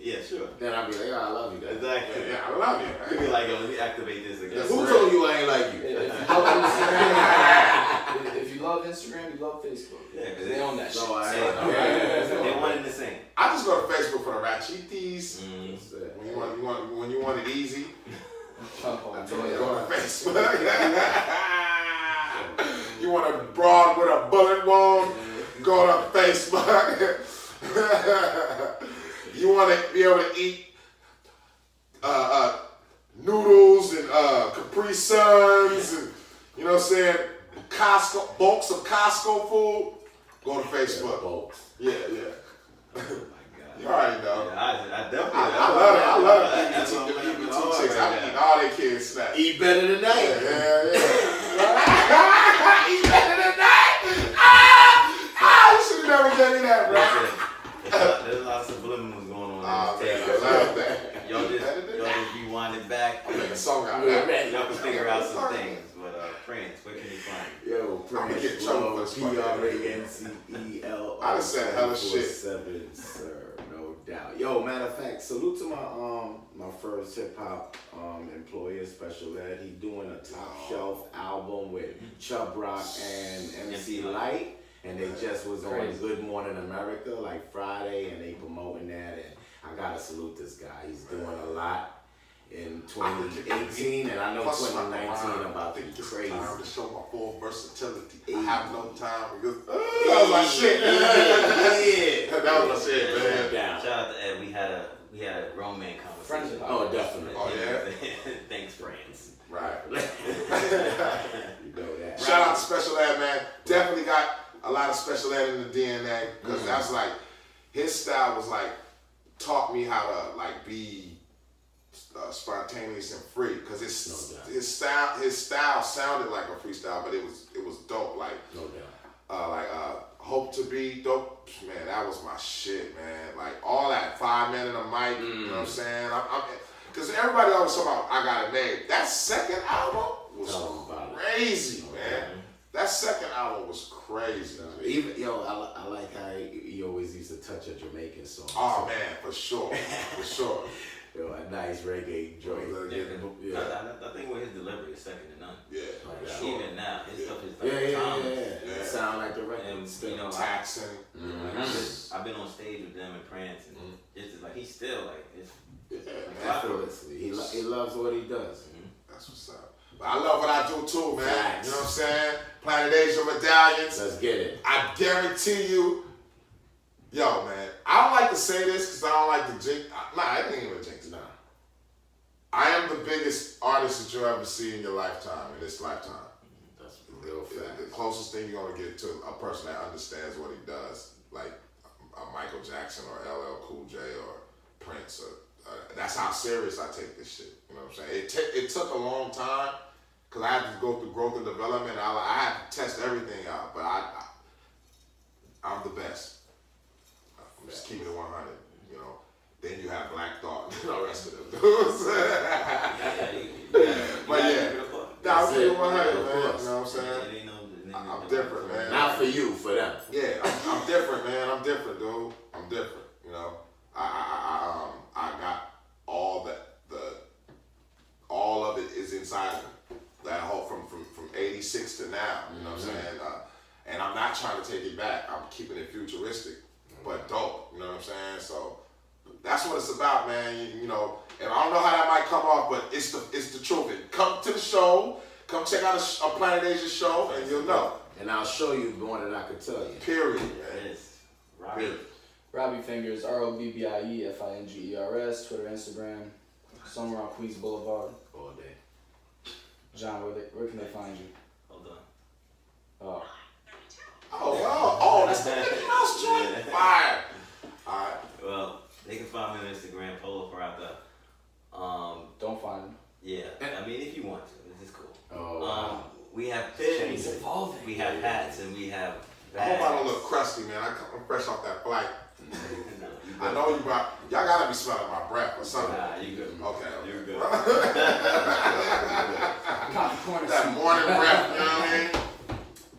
[SPEAKER 4] yeah, sure.
[SPEAKER 2] Then I'll be like, I love you. Guys.
[SPEAKER 4] Exactly.
[SPEAKER 1] Yeah, I love you.
[SPEAKER 4] He'd be like, yo, let me activate this again.
[SPEAKER 2] Who told you I ain't like you?
[SPEAKER 3] If you love Instagram, you love Facebook.
[SPEAKER 4] Yeah, because
[SPEAKER 3] They own that shit.
[SPEAKER 4] They're one and the same.
[SPEAKER 1] I just go to Facebook for the rachitis.
[SPEAKER 2] That's it.
[SPEAKER 1] When you want it easy,
[SPEAKER 3] Oh,
[SPEAKER 1] go to Facebook. You want a broad with a bullet wound, go to Facebook. You want to be able to eat noodles and Capri Suns and, you know what I'm saying, Costco, bulks of Costco food, go to Facebook. Yeah. You already know.
[SPEAKER 4] Yeah, I definitely.
[SPEAKER 1] I love it.
[SPEAKER 4] That's what I'm
[SPEAKER 1] The
[SPEAKER 4] like,
[SPEAKER 1] EBT
[SPEAKER 4] oh,
[SPEAKER 1] chicks.
[SPEAKER 4] right
[SPEAKER 1] I
[SPEAKER 4] now.
[SPEAKER 1] eat all their kids' snacks.
[SPEAKER 2] Eat better than that.
[SPEAKER 1] Yeah. Eat better than that. You should have never gave me that, bro.
[SPEAKER 4] There's a lot of subliminals going on.
[SPEAKER 1] Oh,
[SPEAKER 4] in
[SPEAKER 1] man,
[SPEAKER 4] this
[SPEAKER 1] I love that.
[SPEAKER 4] Y'all just rewind it back.
[SPEAKER 1] I'll make a song out of that.
[SPEAKER 4] Y'all can figure out some things. But Prince, where can you find you?
[SPEAKER 2] Yo,
[SPEAKER 1] I'm gonna get in trouble for this fucking
[SPEAKER 2] PRANCEL.
[SPEAKER 1] I done said hella shit.
[SPEAKER 2] 7, sir, no doubt. Yo, matter of fact, salute to my first hip hop employer, Special Ed. He doing a top shelf album with Chubb Rock and MC Light, and they just was on Good Morning America like Friday, and they promoting that, and I gotta salute this guy. He's doing a lot in 2018, and I know 2019 about to be crazy.
[SPEAKER 1] Time to show my full versatility. I have no time because that was my shit.
[SPEAKER 2] Yeah.
[SPEAKER 1] That was my shit, man.
[SPEAKER 2] Down.
[SPEAKER 4] Shout out to Ed. We had a grown man conversation.
[SPEAKER 3] Friendship.
[SPEAKER 2] Oh, definitely.
[SPEAKER 1] Oh, yeah?
[SPEAKER 4] Thanks, friends.
[SPEAKER 1] Right.
[SPEAKER 2] You know that.
[SPEAKER 1] Shout out to Special Ed, man. Definitely got a lot of Special Ed in the DNA because that's like his style was like taught me how to like be spontaneous and free because his style sounded like a freestyle, but it was dope. Like
[SPEAKER 2] No doubt.
[SPEAKER 1] Hope to Be Dope, man. That was my shit, man. Like all that 5 minute a mic. You know what I'm saying? Because everybody always talk about I Got It Made. That second album was crazy, man. That second album was crazy.
[SPEAKER 2] Even I like how he always used to touch a Jamaican song.
[SPEAKER 1] Oh man, for sure, for sure.
[SPEAKER 2] Yo, a nice reggae joint.
[SPEAKER 4] Yeah. I think with his delivery is second to none.
[SPEAKER 1] Yeah.
[SPEAKER 4] Like, even now, his stuff is
[SPEAKER 2] Yeah,
[SPEAKER 4] like
[SPEAKER 2] yeah. Sound like the record.
[SPEAKER 4] And, you know,
[SPEAKER 1] Taxing.
[SPEAKER 4] I've been on stage with them and Prince, and it's just like he's still like it's
[SPEAKER 2] effortlessly. He loves what he does.
[SPEAKER 1] That's what's up. But I love what I do too, man. Facts. You know what I'm saying? Planet Asia medallions.
[SPEAKER 2] Let's get it.
[SPEAKER 1] I guarantee you. Yo, man, I don't like to say this because I don't like to jinx. Nah, I ain't even a jinx. Nah. I am the biggest artist that you'll ever see in your lifetime, in this lifetime.
[SPEAKER 2] That's real fact.
[SPEAKER 1] The closest thing you're going to get to a person that understands what he does, like a Michael Jackson or LL Cool J or Prince. That's how serious I take this shit. You know what I'm saying? It took a long time because I had to go through growth and development. I had to test everything out, but I'm the best. I'm just keeping it 100, you know. Then you have Black Thought and the rest of them dudes. But yeah, I'm keeping it 100, man. You know what I'm saying? I'm different, man.
[SPEAKER 2] Not for you, for them.
[SPEAKER 1] Yeah, I'm different, man. I'm different, dude. I'm different, you know. I got all all of it is inside of me. That whole from 86 to now, you know what I'm saying? And I'm not trying to take it back. I'm keeping it futuristic, but dope, you know what I'm saying? So that's what it's about, man. You know, and I don't know how that might come off, but it's the truth. Come to the show, come check out a Planet Asia show, and you'll know.
[SPEAKER 2] And I'll show you more than I could tell you.
[SPEAKER 1] Period.
[SPEAKER 4] Yes.
[SPEAKER 3] Robbie Fingers, ROBBIEFINGERS, Twitter, Instagram, somewhere on Queens Boulevard.
[SPEAKER 2] All day.
[SPEAKER 3] John, where can they find you?
[SPEAKER 4] Hold on.
[SPEAKER 1] This mouse joint. Fire. All right.
[SPEAKER 4] Well, they can find me on Instagram, Polo Parata.
[SPEAKER 3] Don't find them.
[SPEAKER 4] Yeah. I mean, if you want to, this is cool.
[SPEAKER 2] Oh, wow.
[SPEAKER 4] We have pins,
[SPEAKER 3] evolving.
[SPEAKER 4] we have hats, and we have
[SPEAKER 1] I
[SPEAKER 4] bags.
[SPEAKER 1] hope I don't look crusty, man. I'm fresh off that flight. I know y'all gotta be smelling my breath or something.
[SPEAKER 4] Nah, you good.
[SPEAKER 1] Okay.
[SPEAKER 4] You're good.
[SPEAKER 1] That morning breath, you know what I mean?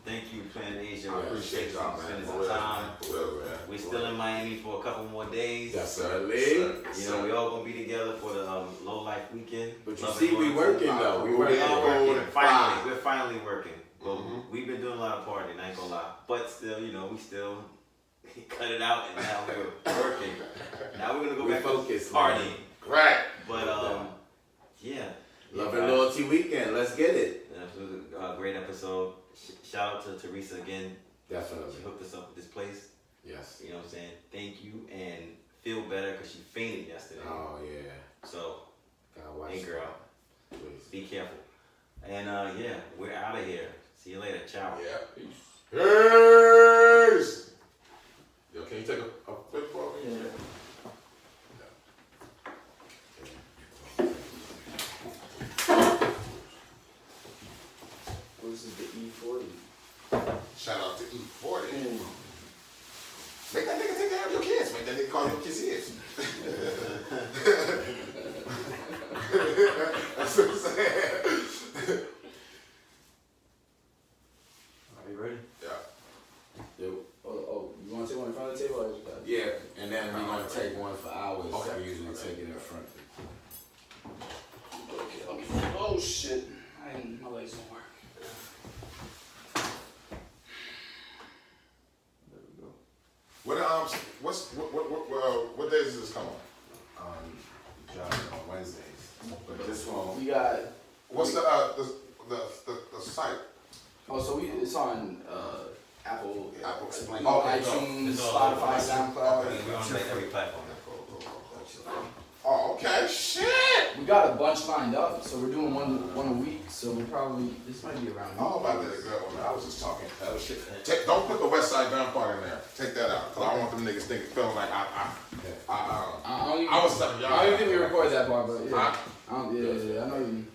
[SPEAKER 4] Thank you, Planet Asia.
[SPEAKER 1] I appreciate y'all, man.
[SPEAKER 4] Spending
[SPEAKER 1] For
[SPEAKER 4] some
[SPEAKER 1] real,
[SPEAKER 4] time.
[SPEAKER 1] for real, man.
[SPEAKER 4] We're still in Miami for a couple more days.
[SPEAKER 2] Yes, sir.
[SPEAKER 4] You know, we all gonna be together for the Low Life weekend.
[SPEAKER 2] But you see, we working though. We working.
[SPEAKER 4] We're finally working. But we've been doing a lot of partying, I ain't gonna lie. But still, you know, we still cut it out, and now we're working. Now we're gonna go back
[SPEAKER 2] focused,
[SPEAKER 4] to partying.
[SPEAKER 1] Right.
[SPEAKER 4] But yeah.
[SPEAKER 2] Love and Loyalty Weekend. Let's get it.
[SPEAKER 4] It was a great episode. Shout out to Teresa again.
[SPEAKER 2] Definitely.
[SPEAKER 4] She hooked us up with this place.
[SPEAKER 2] Yes.
[SPEAKER 4] You know what I'm saying? Thank you, and feel better because she fainted yesterday.
[SPEAKER 2] Oh yeah.
[SPEAKER 4] So,
[SPEAKER 2] God watch.
[SPEAKER 4] hey girl,
[SPEAKER 2] please
[SPEAKER 4] be careful. And yeah, we're out of here. See you later. Ciao.
[SPEAKER 1] Yeah. Peace. Yo, can you take a flip for me?
[SPEAKER 3] Yeah. Well, this is the E40.
[SPEAKER 1] Shout out to E40. Make that nigga take care of your kids. Make that nigga call your kids his. That's what I'm saying.
[SPEAKER 4] Are you ready?
[SPEAKER 1] Yeah.
[SPEAKER 2] Yep.
[SPEAKER 3] Oh, you want to take one in front of the table? Or just got
[SPEAKER 2] Yeah, and then we're gonna take one for hours.
[SPEAKER 1] Okay.
[SPEAKER 2] We usually take it in front.
[SPEAKER 3] Okay. Oh shit! My legs don't work. There we go.
[SPEAKER 1] What days does this come on?
[SPEAKER 2] Job on Wednesdays. But this one,
[SPEAKER 3] We got.
[SPEAKER 1] What's the site?
[SPEAKER 3] Oh, so it's on Apple,
[SPEAKER 1] Explain.
[SPEAKER 3] iTunes,
[SPEAKER 4] It's all over.
[SPEAKER 3] Spotify, SoundCloud.
[SPEAKER 4] We're on like every platform.
[SPEAKER 1] Oh, okay. Shit.
[SPEAKER 3] We got a bunch lined up, so we're doing one a week. So we probably this might be around.
[SPEAKER 1] Oh, about that good one. I was just talking hell shit. Don't put the West Side Gun part in there. Take that out, cause I don't want them niggas feeling like I was telling y'all.
[SPEAKER 3] I don't even think we recorded that part, but yeah.
[SPEAKER 1] Huh?
[SPEAKER 3] Yeah, I know you.